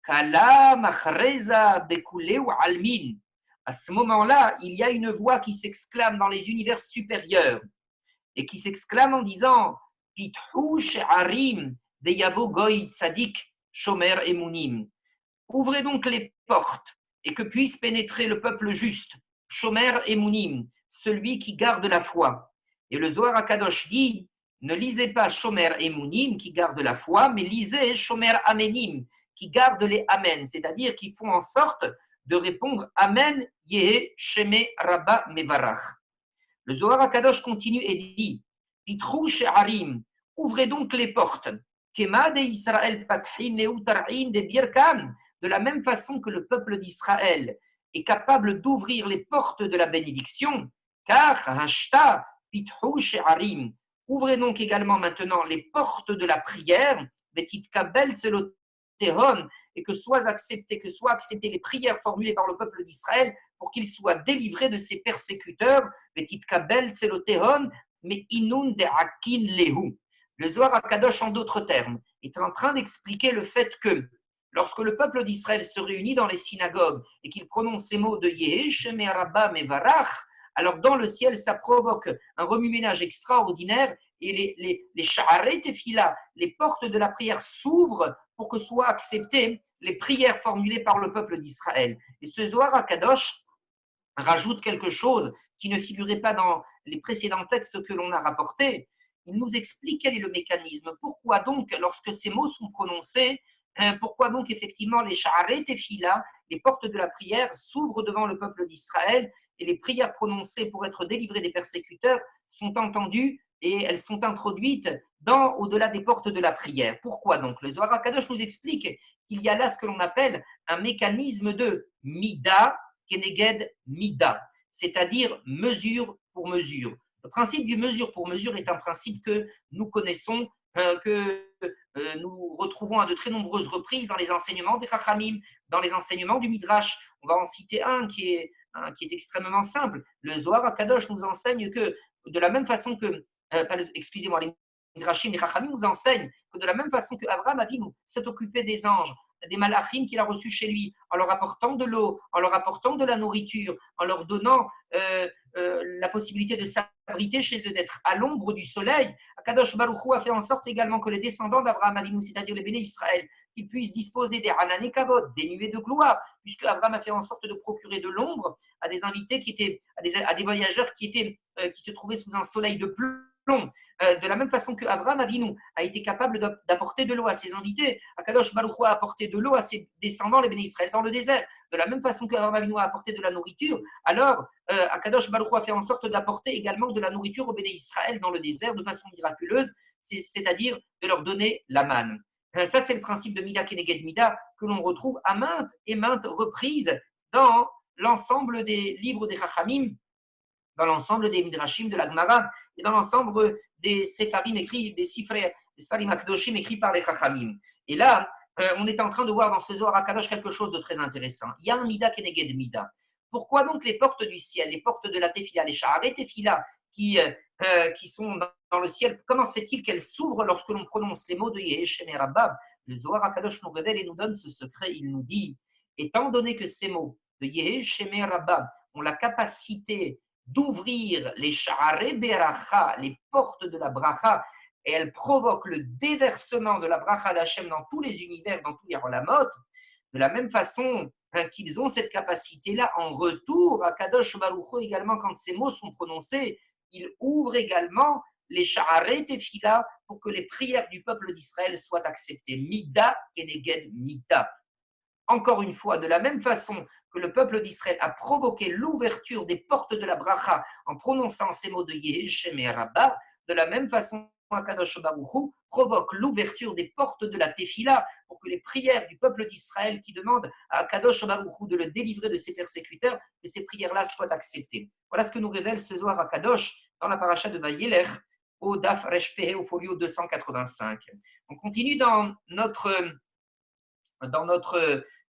Kala machreza bekuleu almin. À ce moment-là, il y a une voix qui s'exclame dans les univers supérieurs et qui s'exclame en disant Pithu she'arim deyavo goy tzadik shomer emunim. Ouvrez donc les portes et que puisse pénétrer le peuple juste, shomer emunim, celui qui garde la foi. Et le Zohar HaKadosh dit ne lisez pas shomer emunim qui garde la foi, mais lisez shomer amenim qui garde les amen, c'est-à-dire qui font en sorte de répondre Amen, Yehe, Shemé, Rabba, Mevarach. Le Zohar HaKadosh continue et dit Pitrou she'arim, ouvrez donc les portes. Kema de Israël patrin neutar'in de birkan, de la même façon que le peuple d'Israël est capable d'ouvrir les portes de la bénédiction, car hashta pitrou she'arim, ouvrez donc également maintenant les portes de la prière, betit kabel tzeloteron, et que soient acceptées les prières formulées par le peuple d'Israël pour qu'il soit délivré de ses persécuteurs. Vetitkabel tselotehon, mais inun de akin lehu. Le Zohar HaKadosh, en d'autres termes, est en train d'expliquer le fait que lorsque le peuple d'Israël se réunit dans les synagogues et qu'il prononce les mots de Yehi Shemei Rabba Mevarach, alors dans le ciel, ça provoque un remue-ménage extraordinaire et les sha'arei tefila, les portes de la prière s'ouvrent pour que soient acceptées les prières formulées par le peuple d'Israël. Et ce Zohar HaKadosh rajoute quelque chose qui ne figurait pas dans les précédents textes que l'on a rapportés. Il nous explique quel est le mécanisme. Pourquoi donc, lorsque ces mots sont prononcés, pourquoi donc effectivement les sha'arei tefila, les portes de la prière, s'ouvrent devant le peuple d'Israël et les prières prononcées pour être délivrées des persécuteurs sont entendues et elles sont introduites au-delà des portes de la prière. Pourquoi donc? Le Zohar HaKadosh nous explique qu'il y a là ce que l'on appelle un mécanisme de mida keneged mida, c'est-à-dire mesure pour mesure. Le principe du mesure pour mesure est un principe que nous connaissons, que nous retrouvons à de très nombreuses reprises dans les enseignements des Chachamim, dans les enseignements du Midrash. On va en citer un qui est extrêmement simple. Le Zohar HaKadosh nous enseigne que de la même façon que, excusez-moi, les Midrashim, les Chachamim nous enseignent que de la même façon que Abraham Avinu s'est occupé des anges, des malachim qu'il a reçus chez lui, en leur apportant de l'eau, en leur apportant de la nourriture, en leur donnant la possibilité de s'abriter chez eux, d'être à l'ombre du soleil. Akadosh Baruch Hu a fait en sorte également que les descendants d'Abraham Avinu, c'est-à-dire les béné Israël, qu'ils puissent disposer des Hanan Kavod, des nuées de gloire, puisque Abraham a fait en sorte de procurer de l'ombre à des invités qui étaient, à des voyageurs qui se trouvaient sous un soleil de plomb. De la même façon que Abraham Avinu a été capable d'apporter de l'eau à ses invités, Akadosh Baruch Hu a apporté de l'eau à ses descendants, les béné Israël, dans le désert. De la même façon que Abraham Avinu a apporté de la nourriture, alors Akadosh Baruch Hu a fait en sorte d'apporter également de la nourriture aux béné Israël dans le désert de façon miraculeuse, c'est-à-dire de leur donner la manne. Ça, c'est le principe de Mida Keneged Mida que l'on retrouve à maintes et maintes reprises dans l'ensemble des livres des Chachamim, dans l'ensemble des Midrashim de la Gemara et dans l'ensemble des Sefarim écrits, des Sefarim Akdoshim écrits par les Chachamim. Et là, on est en train de voir dans ce Zohar HaKadosh quelque chose de très intéressant. Il y a un Mida Keneged Mida. Pourquoi donc les portes du ciel, les portes de la Tefila, les Sha'arei Tefila qui sont dans le ciel, comment se fait-il qu'elles s'ouvrent lorsque l'on prononce les mots de Yehi Shemei Rabba? Le Zohar HaKadosh nous révèle et nous donne ce secret. Il nous dit, étant donné que ces mots de Yehi Shemei Rabba ont la capacité d'ouvrir les sha'arei beracha, les portes de la bracha, et elles provoquent le déversement de la bracha d'Hachem dans tous les univers, dans tous les rolamot, de la même façon qu'ils ont cette capacité-là, en retour, à Kadosh Baruch Hu également, quand ces mots sont prononcés, il ouvre également les sha'arei tefila pour que les prières du peuple d'Israël soient acceptées. Mida keneged mida. Encore une fois, de la même façon que le peuple d'Israël a provoqué l'ouverture des portes de la bracha en prononçant ces mots de Yehi Shemei Rabba, de la même façon, Akadosh Baruch Hu provoque l'ouverture des portes de la Tefila pour que les prières du peuple d'Israël qui demandent à Akadosh Baruch Hu de le délivrer de ses persécuteurs, que ces prières-là soient acceptées. Voilà ce que nous révèle ce Zohar HaKadosh dans la paracha de Vayelech au Daf Resh Peh au folio 285. On continue dans notre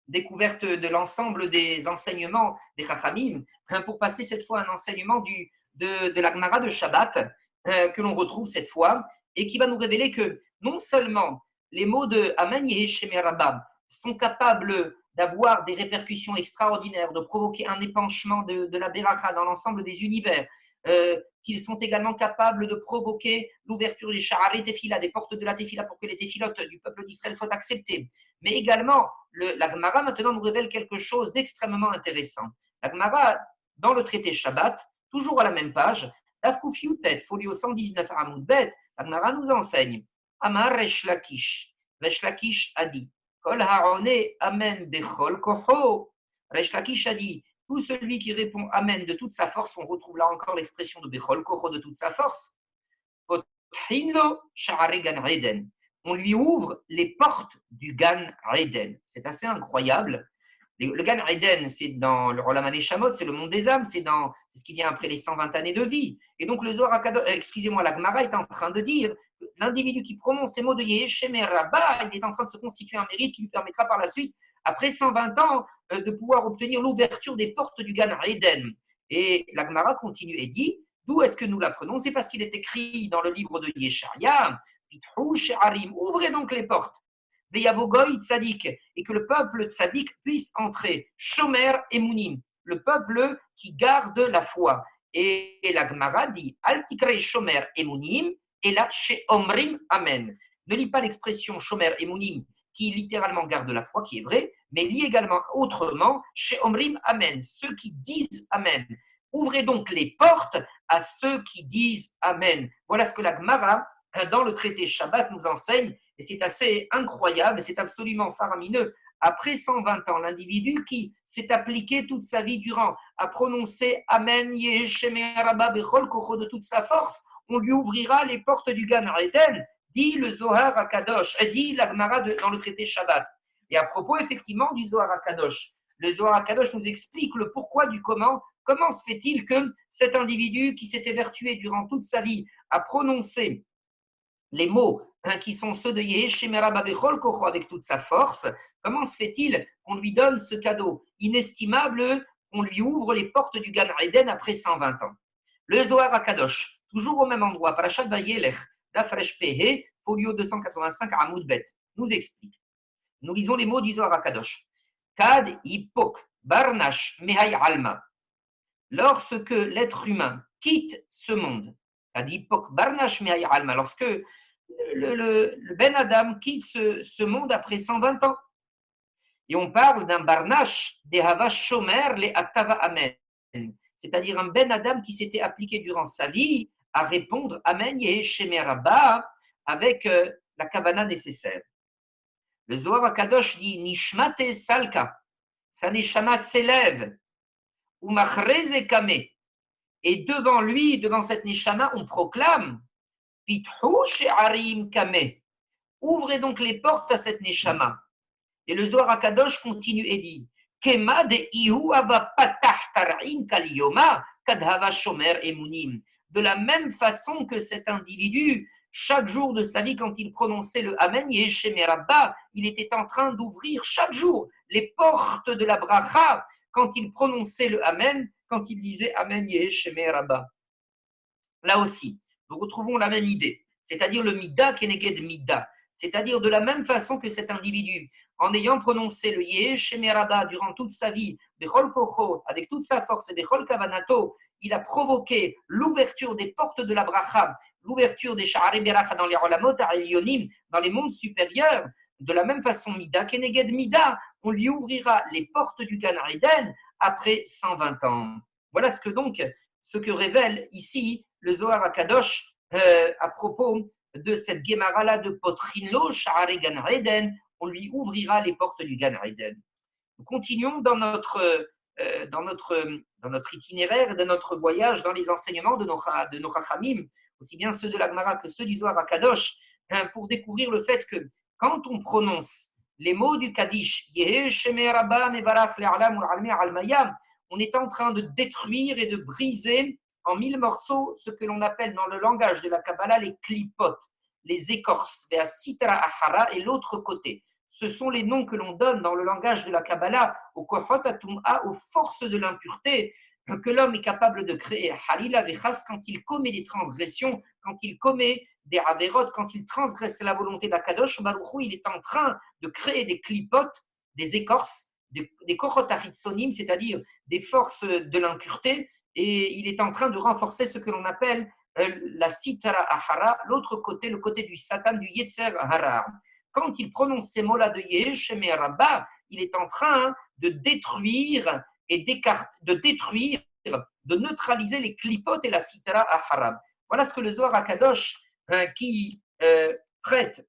découverte de l'ensemble des enseignements des Chachamim, pour passer cette fois à un enseignement de la Gemara de Shabbat, que l'on retrouve cette fois, et qui va nous révéler que non seulement les mots de Amen Yehi Shemei Rabba sont capables d'avoir des répercussions extraordinaires, de provoquer un épanchement de la Beracha dans l'ensemble des univers, qu'ils sont également capables de provoquer l'ouverture des Sha'arei Tefila, des portes de la Tefila pour que les Tefilotes du peuple d'Israël soient acceptées. Mais également, la Gemara maintenant nous révèle quelque chose d'extrêmement intéressant. La Gemara, dans le traité Shabbat, toujours à la même page, Daf Kuf Yutet, folio 119 Amud Bet, la Gemara nous enseigne Amar Resh Lakish. Resh Lakish a dit Kol ha'one amen bechol kocho. Resh Lakish a dit tout celui qui répond Amen de toute sa force, on retrouve là encore l'expression de Bechol Kocho de toute sa force. On lui ouvre les portes du Gan Eden. C'est assez incroyable. Le Gan Eden, c'est dans le Olam HaNeshamot, c'est le monde des âmes, c'est ce qui vient après les 120 années de vie. Et donc le Zohar HaKadosh, la Gemara est en train de dire l'individu qui prononce ces mots de Yeheshemer Rabba, il est en train de se constituer un mérite qui lui permettra par la suite, après 120 ans, de pouvoir obtenir l'ouverture des portes du Gan Eden. Et la Gemara continue et dit, d'où est-ce que nous l'apprenons? C'est parce qu'il est écrit dans le livre de Yesharia, ouvrez donc les portes, Veyavogoy Tzadik, et que le peuple Tzadik puisse entrer, Shomer Emunim, le peuple qui garde la foi. Et la Gemara dit, Al Tikrei Shomer Emunim, et là, chez Omrim Amen. Ne lis pas l'expression Shomer Emunim, qui littéralement garde la foi, qui est vrai, mais lis également autrement chez Omrim Amen, ceux qui disent Amen. Ouvrez donc les portes à ceux qui disent Amen. Voilà ce que la Gemara, dans le traité Shabbat, nous enseigne, et c'est assez incroyable, c'est absolument faramineux. Après 120 ans, l'individu qui s'est appliqué toute sa vie durant à prononcer Amen, Yeheshemer Rabba Bechol Kocho de toute sa force, on lui ouvrira les portes du Gan Eden, dit le Zohar HaKadosh, dit la Gemara dans le traité Shabbat. Et à propos effectivement du Zohar HaKadosh, le Zohar HaKadosh nous explique le pourquoi du comment. Comment se fait-il que cet individu qui s'était vertué durant toute sa vie à prononcer les mots qui sont ceux de Yeheshemer Rabba Bechol Kocho avec toute sa force, comment se fait-il qu'on lui donne ce cadeau inestimable, qu'on lui ouvre les portes du Gan Eden après 120 ans? Le Zohar HaKadosh, toujours au même endroit, Parashat Vayelech, Dafresh Pehe, folio 285 à Amoudbet, nous explique. Nous lisons les mots du Zohar HaKadosh. Kad Hipok Barnash Mehai Alma. Lorsque l'être humain quitte ce monde, Kad Hipok Barnash Mehai Alma, lorsque le Ben Adam quitte ce monde après 120 ans. Et on parle d'un Barnash, des Hava Shomer, les Atava Amen. C'est-à-dire un Ben Adam qui s'était appliqué durant sa vie à répondre Amen Yeheshemer Rabba avec la kavana nécessaire. Le Zohar HaKadosh dit Nishmate Salka, sa neshama s'élève, ou Machreze Kame, et devant lui, devant cette neshama, on proclame Pithu She'arim Kame, ouvrez donc les portes à cette neshama. Et le Zohar HaKadosh continue et dit Kema de Ihu ava patah tar'in kaliyoma kadhava shomer emunim. De la même façon que cet individu, chaque jour de sa vie, quand il prononçait le Amen Yeheshemer Rabba, il était en train d'ouvrir chaque jour les portes de la bracha quand il prononçait le Amen, quand il disait Amen Yeheshemer Rabba. Là aussi, nous retrouvons la même idée, c'est-à-dire le Mida Keneged Mida. C'est-à-dire de la même façon que cet individu, en ayant prononcé le Yeheshemer Rabba durant toute sa vie, Bechol Kocho, avec toute sa force, et Bechol Kavanato, il a provoqué l'ouverture des portes de la bracha, l'ouverture des Sha'arei Beracha dans les Olamot Ha'elyonim, dans les mondes supérieurs. De la même façon, Mida Keneged Mida, on lui ouvrira les portes du Gan Eden après 120 ans. Voilà ce que révèle ici le Zohar HaKadosh à propos de cette Gemara-là de Potrinlo, Sha'arei Gan Eden, on lui ouvrira les portes du Gan Eden. Nous continuons dans notre itinéraire, de notre voyage, dans les enseignements de nos Chachamim, aussi bien ceux de la Gemara que ceux du Zohar HaKadosh, pour découvrir le fait que quand on prononce les mots du Kaddish, Yeheshemer Rabba Mevarach Le'alam Ul'almei Almayam, on est en train de détruire et de briser en 1000 morceaux ce que l'on appelle dans le langage de la Kabbalah les klipot, les écorces, vers Sitra Ahara et l'autre côté. Ce sont les noms que l'on donne dans le langage de la Kabbalah au Kohot Atum'a, aux forces de l'impureté que l'homme est capable de créer. Halila Vechas, quand il commet des transgressions, quand il commet des averot, quand il transgresse la volonté d'Akadosh, Baruch Hu, il est en train de créer des klipot, des écorces, des Kohot Achitzonim, c'est-à-dire des forces de l'impureté, et il est en train de renforcer ce que l'on appelle la Sitra Ahara, l'autre côté, le côté du Satan, du Yetzer Hara. Quand il prononce ces mots-là de Yeheshemer Rabba, il est en train de détruire et de neutraliser les clipotes et la Sitra Ahara. Voilà ce que le Zohar HaKadosh, qui traite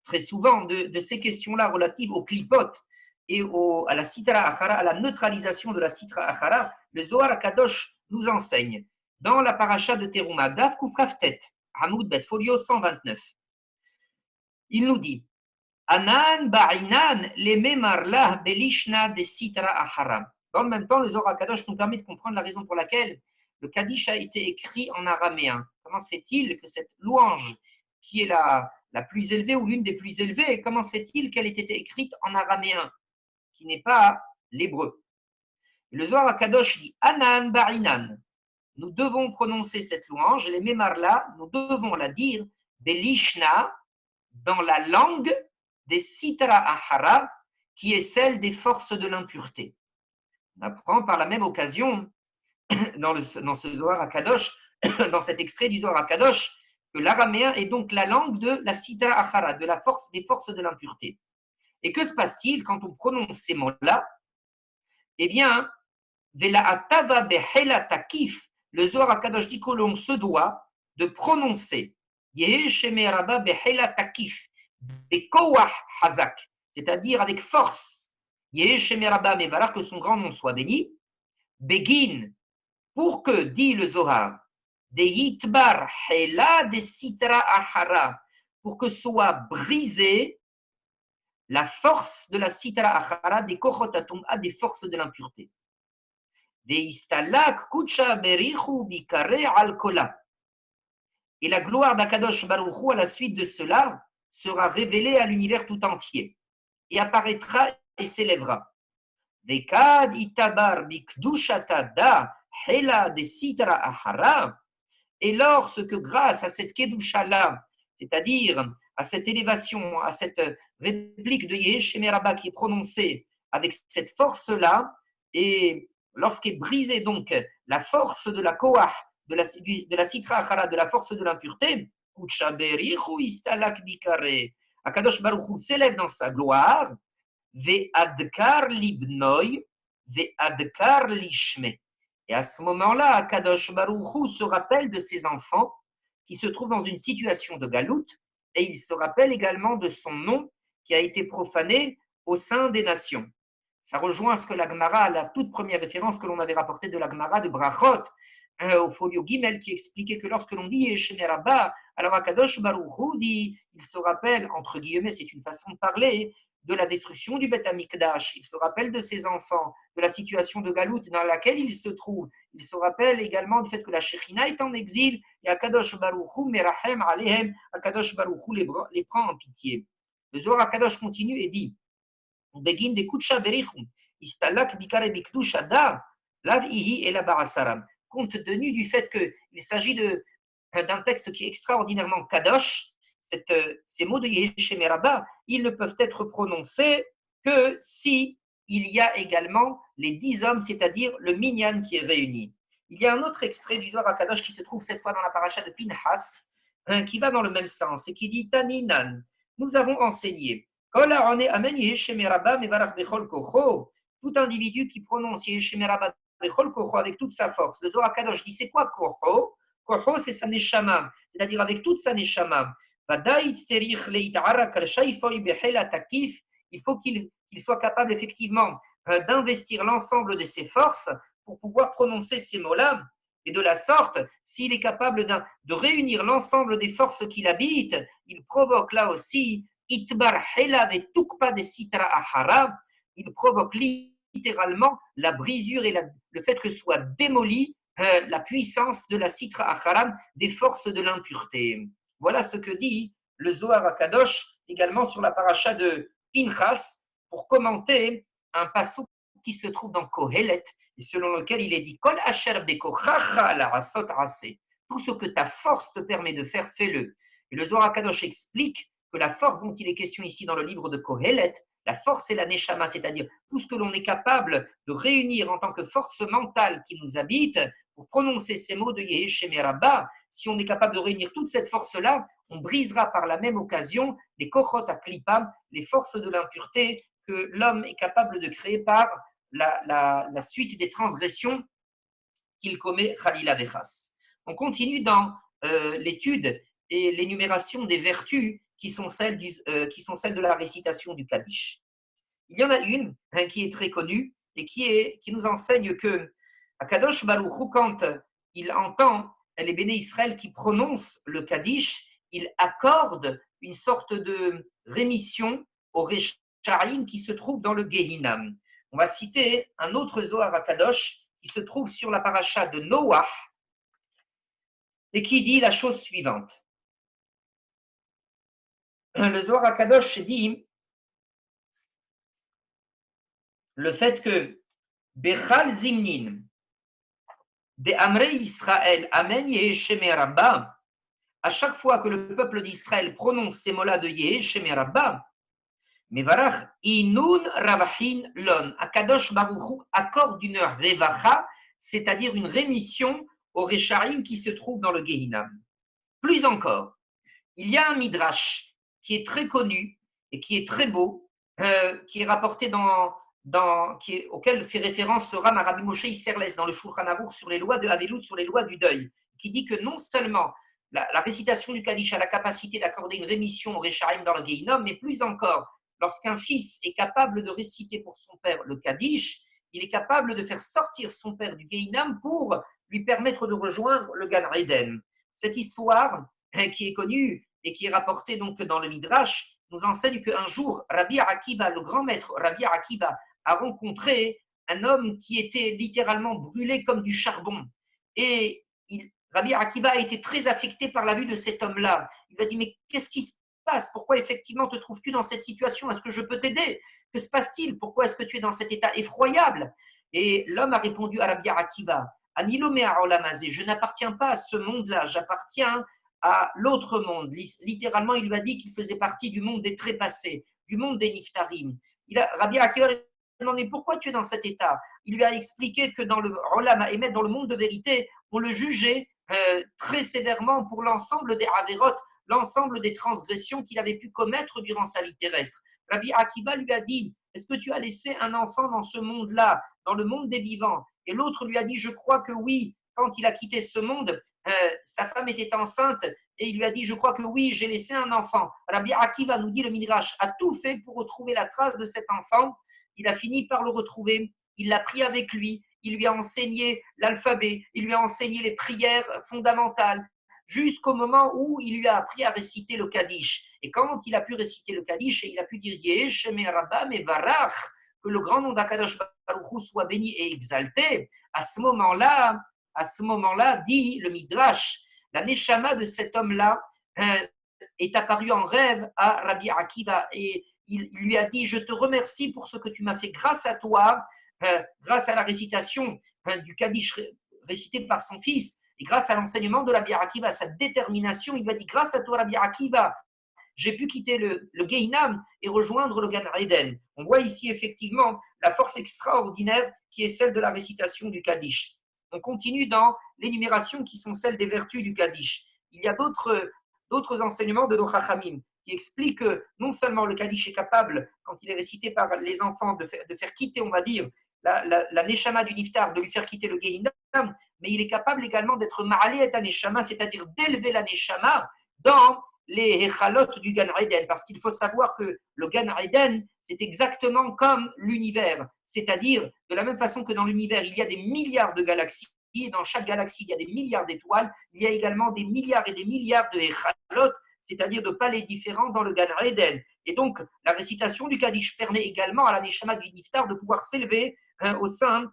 très souvent de ces questions-là relatives aux clipotes et à la Sitra Achara, à la neutralisation de la Sitra Achara, le Zohar HaKadosh nous enseigne dans la paracha de Teruma, Daf Kuf Kaftet, Hamoud Bet, folio 129. Il nous dit Anan ba'inan lememarlah belishna de Sitra Achara. Dans le même temps, le Zohar HaKadosh nous permet de comprendre la raison pour laquelle le Kaddish a été écrit en araméen. Comment se fait-il que cette louange qui est la plus élevée ou l'une des plus élevées, comment se fait-il qu'elle ait été écrite en araméen, qui n'est pas l'hébreu? Le Zohar HaKadosh dit Anan Barinan. Nous devons prononcer cette louange, les Memarla, nous devons la dire Belishna, dans la langue des Sitra Ahara, qui est celle des forces de l'impureté. On apprend par la même occasion, dans ce Zohar HaKadosh, dans cet extrait du Zohar HaKadosh, que l'araméen est donc la langue de la Sitra Ahara, de la force, des forces de l'impureté. Et que se passe-t-il quand on prononce ces mots-là? Eh bien, Vela'atava behela takif, le Zohar HaKadosh dit que l'on se doit de prononcer Yehe Shemei Rabba behela takif, bekoach hazak, c'est-à-dire avec force. Yehe Shemei Rabba mevarar, que son grand nom soit béni. Begin, pour que, dit le Zohar, de yitbar hela de sitra ahara, pour que soit brisée la force de la sitra ahara, des kochotatum, des forces de l'impureté. Et la gloire d'Akadosh Baruch Hu, à la suite de cela, sera révélée à l'univers tout entier et apparaîtra et s'élèvera. Vekad itabar bikdushata da hela de sitra ahara. Et lorsque, grâce à cette kedusha-là, c'est-à-dire à cette élévation, à cette réplique de Yehe Shemei Rabba qui est prononcée avec cette force-là, et lorsqu'est brisée donc la force de la koach, de la sitra achara, de la force de l'impureté, Akadosh Baruch Hu s'élève dans sa gloire, ve'adkar libnoy, ve'adkar lishme. Et à ce moment-là, Akadosh Baruch Hu se rappelle de ses enfants qui se trouvent dans une situation de galoute, et il se rappelle également de son nom qui a été profané au sein des nations. Ça rejoint ce que la Gemara, la toute première référence que l'on avait rapportée de la Gemara de Brachot, au folio Gimel, qui expliquait que lorsque l'on dit Yeshemei Rabba, alors Akadosh Baruch Hu dit, il se rappelle, entre guillemets, c'est une façon de parler, de la destruction du Beth Amikdash, il se rappelle de ses enfants, de la situation de galoute dans laquelle il se trouve, il se rappelle également du fait que la Shekhinah est en exil, et Akadosh Baruch Hu merachem alehem, Akadosh Baruch Hu les prend en pitié. Le Zohar Akadosh continue et dit, Begin de Kutsha Berichum, Istalak Bikare Bikdusha Da, Lav Ihi et la Barasaram. Compte tenu du fait qu'il s'agit d'un texte qui est extraordinairement kadosh, ces mots de Yehe Shemei Rabba, ils ne peuvent être prononcés que si il y a également les 10 hommes, c'est-à-dire le minyan qui est réuni. Il y a un autre extrait du Zohar HaKadosh qui se trouve cette fois dans la paracha de Pinchas, qui va dans le même sens et qui dit Taninan, nous avons enseigné. Tout individu qui prononce Yehe Shemei Rabba avec toute sa force. Le Zohar HaKadosh dit c'est quoi Kocho? Kocho, c'est sa neshama, c'est-à-dire avec toute sa neshama. Il faut qu'il soit capable effectivement d'investir l'ensemble de ses forces pour pouvoir prononcer ces mots-là. Et de la sorte, s'il est capable de réunir l'ensemble des forces qu'il habite, il provoque là aussi itbar hela vetukpa de sitra ahara, il provoque littéralement la brisure et le fait que soit démolie la puissance de la sitra acharam, des forces de l'impureté. Voilà ce que dit le Zohar HaKadosh également sur la paracha de Pinchas pour commenter un passouk qui se trouve dans Kohelet et selon lequel il est dit Kol asher bekochacha larasot ase. Tout ce que ta force te permet de faire, fais-le. Et le Zohar HaKadosh explique que la force dont il est question ici dans le livre de Kohelet, la force c'est la neshama, c'est-à-dire tout ce que l'on est capable de réunir en tant que force mentale qui nous habite pour prononcer ces mots de Yehe Shemei Rabba. Si on est capable de réunir toute cette force-là, on brisera par la même occasion les kochot à klipa, les forces de l'impureté que l'homme est capable de créer par la suite des transgressions qu'il commet Khalila Vechas. On continue dans l'étude et l'énumération des vertus qui sont celles de la récitation du Kaddish. Il y en a une qui est très connue et qui nous enseigne que Akadosh Baruch Hu, quand il entend les béné Israël qui prononcent le Kaddish, il accorde une sorte de rémission aux Rechaim qui se trouvent dans le Gehinam. On va citer un autre Zohar HaKadosh qui se trouve sur la paracha de Noach et qui dit la chose suivante. le Zohar HaKadosh dit le fait que Bechal Zimnin, de Amrei Israël, Amen Yehesheme Rabba, à chaque fois que le peuple d'Israël prononce ces mots-là de Yehesheme Rabba, Mevarach Inun Ravahin Lon, Akadosh Baruch accorde une revacha, c'est-à-dire une rémission aux Rechaim qui se trouvent dans le Gehinam. Plus encore, il y a un midrash qui est très connu et qui est très beau, qui est rapporté auquel fait référence le Ram Rabbi Moshe Isserles dans le Shulchan Aruch sur les lois de Havelut, sur les lois du deuil, qui dit que non seulement la récitation du Kaddish a la capacité d'accorder une rémission au Rechaim dans le Gehinnom, mais plus encore, lorsqu'un fils est capable de réciter pour son père le Kaddish, il est capable de faire sortir son père du Gehinnom pour lui permettre de rejoindre le Gan Eden. Cette histoire, qui est connue et qui est rapportée donc dans le Midrash, nous enseigne qu'un jour, Rabbi Akiva, le grand maître Rabbi Akiva, a rencontré un homme qui était littéralement brûlé comme du charbon. Et Rabbi Akiva a été très affecté par la vue de cet homme-là. Il lui a dit, mais qu'est-ce qui se passe? Pourquoi effectivement te trouves-tu dans cette situation? Est-ce que je peux t'aider? Que se passe-t-il? Pourquoi est-ce que tu es dans cet état effroyable? Et l'homme a répondu à Rabbi Akiva, je n'appartiens pas à ce monde-là, j'appartiens à l'autre monde. Littéralement, il lui a dit qu'il faisait partie du monde des trépassés, du monde des niftarim. Rabbi Akiva lui a demandé pourquoi tu es dans cet état. Il lui a expliqué que dans le Olam Haemet, dans le monde de vérité, on le jugeait très sévèrement pour l'ensemble des Averot, l'ensemble des transgressions qu'il avait pu commettre durant sa vie terrestre. Rabbi Akiva lui a dit, est-ce que tu as laissé un enfant dans ce monde-là, dans le monde des vivants? Et l'autre lui a dit, je crois que oui. Quand il a quitté ce monde, sa femme était enceinte et il lui a dit, je crois que oui, j'ai laissé un enfant. Rabbi Akiva, nous dit le Midrash, a tout fait pour retrouver la trace de cet enfant. Il a fini par le retrouver. Il l'a pris avec lui. Il lui a enseigné l'alphabet. Il lui a enseigné les prières fondamentales jusqu'au moment où il lui a appris à réciter le Kaddish. Et quand il a pu réciter le Kaddish, et il a pu dire Yehesheme Rabba Mevarach, que le grand nom d'Akadosh Baruch Hu soit béni et exalté, à ce moment-là, dit le Midrash, la Neshama de cet homme-là est apparue en rêve à Rabbi Akiva et il lui a dit, je te remercie pour ce que tu m'as fait grâce à toi, grâce à la récitation du Kaddish récité par son fils, et grâce à l'enseignement de Rabbi Akiva, à sa détermination, il lui a dit, grâce à toi Rabbi Akiva, j'ai pu quitter le Gehinam et rejoindre le Gan Eden. On voit ici effectivement la force extraordinaire qui est celle de la récitation du Kaddish. On continue dans l'énumération qui sont celles des vertus du Kaddish. Il y a d'autres enseignements de nos Chachamim qui expliquent que non seulement le Kaddish est capable, quand il est récité par les enfants, de faire quitter, on va dire, la Neshama du Niftar, de lui faire quitter le Gehinam, mais il est capable également d'être Ma'alé et Neshama, c'est-à-dire d'élever la Neshama dans les Hechalot du Gan Eden, parce qu'il faut savoir que le Gan Eden, c'est exactement comme l'univers, c'est-à-dire de la même façon que dans l'univers, il y a des milliards de galaxies, et dans chaque galaxie, il y a des milliards d'étoiles, il y a également des milliards et des milliards de Hechalot, c'est-à-dire de palais différents dans le Gan Eden. Et donc, la récitation du Kaddish permet également à la Neshama du Niftar de pouvoir s'élever au sein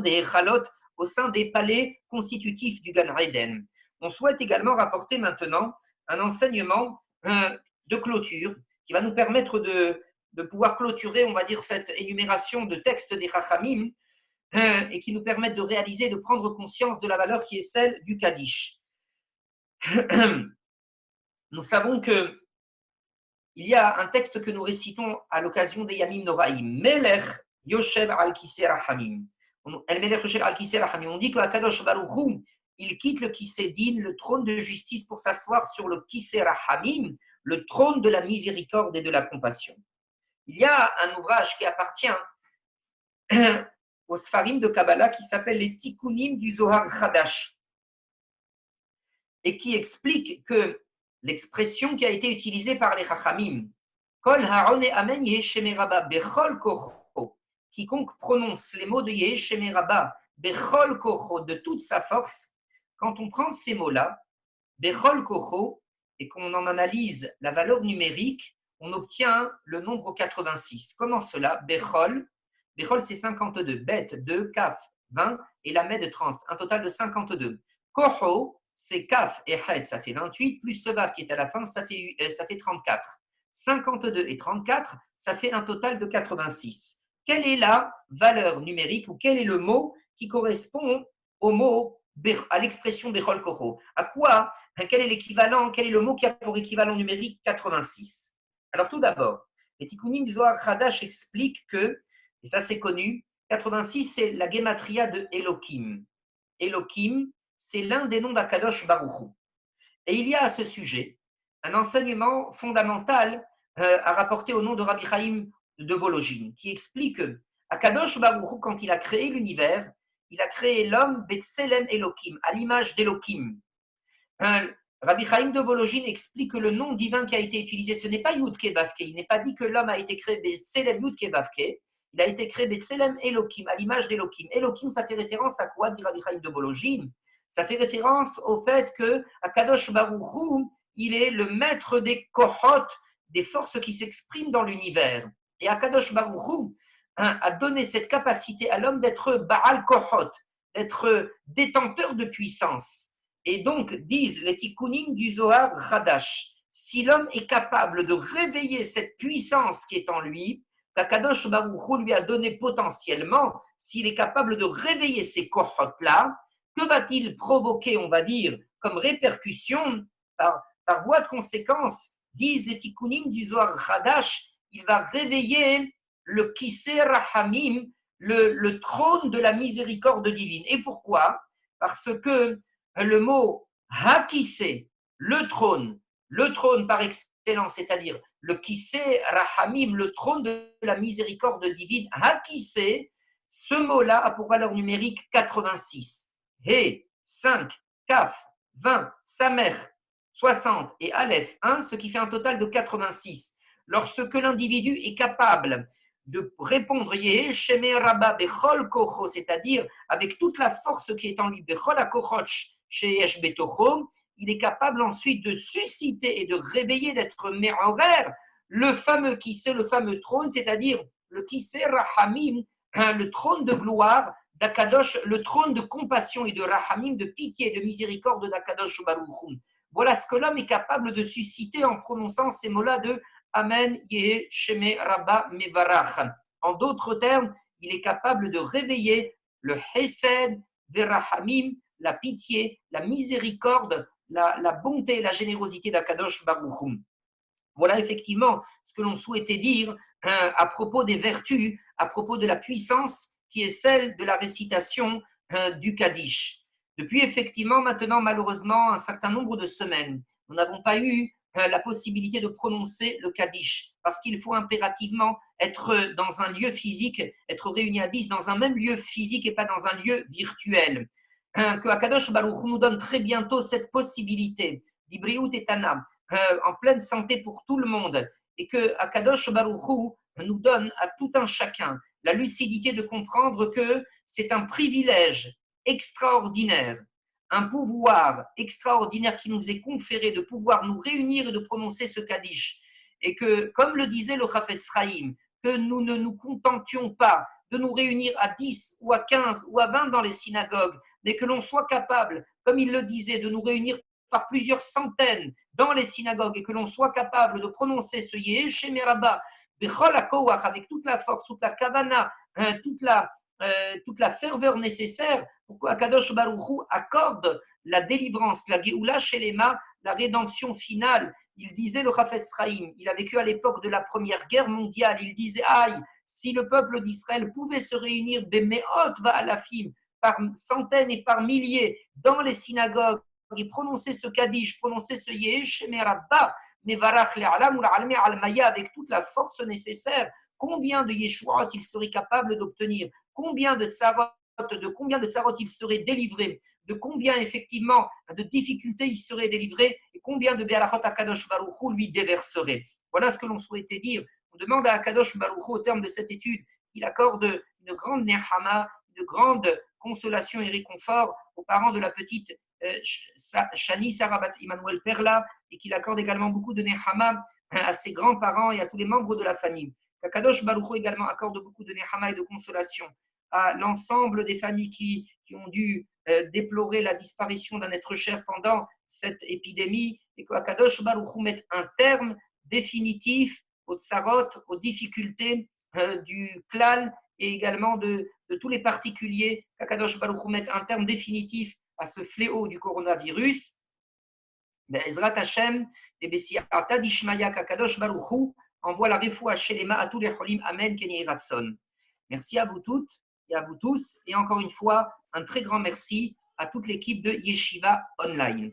des Hechalot, au sein des palais constitutifs du Gan Eden. On souhaite également rapporter maintenant un enseignement de clôture qui va nous permettre de pouvoir clôturer, on va dire, cette énumération de textes des Chachamim et qui nous permettent de réaliser, de prendre conscience de la valeur qui est celle du Kaddish. Nous savons que il y a un texte que nous récitons à l'occasion des Yamim Noraim, Melech Yoshev al-Kiseh Rachamim. El-Melech Yoshev al-Kiseh Rachamim. On dit que Akadosh Baruch Hu, il quitte le Kisédine, le trône de justice, pour s'asseoir sur le Kiseh Rachamim, le trône de la miséricorde et de la compassion. Il y a un ouvrage qui appartient aux Sfarim de Kabbalah qui s'appelle les Tikkunim du Zohar Chadash et qui explique que l'expression qui a été utilisée par les Chachamim, Kol ha'one amen Yehesheme Rabba bechol kocho, quiconque prononce les mots de Yehesheme Rabba bechol kocho de toute sa force, quand on prend ces mots-là, bechol kocho, et qu'on en analyse la valeur numérique, on obtient le nombre 86. Comment cela? Bechol c'est 52, bet 2, kaf 20 et la med 30, un total de 52. Kocho, c'est Kaf et Het, ça fait 28, plus le Vav qui est à la fin, ça fait 34. 52 et 34, ça fait un total de 86. Quelle est la valeur numérique ou quel est le mot qui correspond au mot, à l'expression Bechol Koro? À quoi? Quel est l'équivalent? Quel est le mot qui a pour équivalent numérique 86? Alors tout d'abord, les Tikkunim du Zohar Hadash expliquent que, et ça c'est connu, 86 c'est la gematria de Elohim. Elohim, c'est l'un des noms d'Akadosh Baruch Hu. Et il y a à ce sujet un enseignement fondamental à rapporter au nom de Rabbi Chaim de Volojine, qui explique que Akadosh Baruch Hu, quand il a créé l'univers, il a créé l'homme Betselem Elohim, à l'image d'Elohim. Rabbi Chaim de Volojine explique que le nom divin qui a été utilisé, ce n'est pas Yudke Vavke. Il n'est pas dit que l'homme a été créé Betselem Yudke Vavke. Il a été créé Betselem Elohim, à l'image d'Elohim. Elohim, ça fait référence à quoi, dit Rabbi Chaim de Volojine? Ça fait référence au fait que Akadosh Baruch Hu, il est le maître des kohot, des forces qui s'expriment dans l'univers. Et Akadosh Baruch Hu a donné cette capacité à l'homme d'être Baal kohot, d'être détenteur de puissance. Et donc, disent les tikkunim du Zohar Hadash, si l'homme est capable de réveiller cette puissance qui est en lui, qu'Akadosh Baruch Hu lui a donné potentiellement, s'il est capable de réveiller ces kohot-là, que va-t-il provoquer, on va dire, comme répercussion, par voie de conséquence, disent les tikkunim du Zohar Hadash, il va réveiller le Kisei Rahamim, le trône de la miséricorde divine. Et pourquoi? Parce que le mot Hakisei, le trône par excellence, c'est-à-dire le Kisei Rahamim, le trône de la miséricorde divine, Hakisei, ce mot-là a pour valeur numérique 86. He, 5, Kaf, 20, Samer, 60 et Aleph, 1, ce qui fait un total de 86. Lorsque l'individu est capable de répondre Yehe Sheme Rabba Bechol Kocho, c'est-à-dire avec toute la force qui est en lui, Bechol Akochoch Sheyesh Betocho, il est capable ensuite de susciter et de réveiller, d'être Me'orer, le fameux Kisei, le fameux trône, c'est-à-dire le Kisei Rahamim, le trône de gloire d'Akadosh, le trône de compassion et de Rahamim, de pitié et de miséricorde d'Akadosh Baruch Hu. Voilà ce que l'homme est capable de susciter en prononçant ces mots-là de Amen Yehe Sheme Rabba Mevarach. En d'autres termes, il est capable de réveiller le Hesed Verahamim, la pitié, la miséricorde, la bonté et la générosité d'Akadosh Baruch Hu. Voilà effectivement ce que l'on souhaitait dire à propos des vertus, à propos de la puissance qui est celle de la récitation du Kaddish. Depuis effectivement maintenant malheureusement un certain nombre de semaines, nous n'avons pas eu la possibilité de prononcer le Kaddish parce qu'il faut impérativement être dans un lieu physique, être réunis à 10 dans un même lieu physique et pas dans un lieu virtuel. Que Akadosh Baruch Hu nous donne très bientôt cette possibilité, d'Ibriut et Tana, en pleine santé pour tout le monde, et que Akadosh Baruch Hu nous donne à tout un chacun la lucidité de comprendre que c'est un privilège extraordinaire, un pouvoir extraordinaire qui nous est conféré de pouvoir nous réunir et de prononcer ce Kaddish. Et que, comme le disait le Chafetz Chaim, que nous ne nous contentions pas de nous réunir à 10 ou à 15 ou à 20 dans les synagogues, mais que l'on soit capable, comme il le disait, de nous réunir par plusieurs centaines dans les synagogues et que l'on soit capable de prononcer ce Yehe Sheme Rabba Bechol HaKoach avec toute la force, toute la kavana, toute la ferveur nécessaire pour qu'Akadosh Baruch Hu accorde la délivrance, la Geoula Shelema, la rédemption finale. Il disait le Chafetz Chaim, il a vécu à l'époque de la Première Guerre mondiale, il disait aïe, si le peuple d'Israël pouvait se réunir Bemeot Va'alafim, par centaines et par milliers dans les synagogues et prononcer ce Kaddish, prononcer ce Yehe Sheme Rabba, Mevarach Le'alam ou La'alme Al-Maya avec toute la force nécessaire, combien de Yeshuot il serait capable d'obtenir, combien de tsarot il serait délivré, de combien effectivement de difficultés il serait délivré et combien de Be'alachot Akadosh Baruch Hu lui déverserait. Voilà ce que l'on souhaitait dire. On demande à Akadosh Baruch Hu au terme de cette étude qu'il accorde une grande nehama, une grande consolation et réconfort aux parents de la petite Shani Sarabat Emmanuel Perla et qu'il accorde également beaucoup de nehama à ses grands-parents et à tous les membres de la famille. Qu'Akadosh Baruch Hu également accorde beaucoup de nehama et de consolation à l'ensemble des familles qui ont dû déplorer la disparition d'un être cher pendant cette épidémie, et qu'Akadosh Baruch Hu mette un terme définitif aux tsarot, aux difficultés du klal et également de tous les particuliers, qu'Akadosh Baruch Hu mette un terme définitif à ce fléau du coronavirus. Be'ezrat Hashem, et Besiata Dishmaya qu'Akadosh Baruch Hu envoie la refoua shelema à tous les cholim. Amen, Kenye Ratson. Merci à vous toutes et à vous tous. Et encore une fois, un très grand merci à toute l'équipe de Yeshiva Online.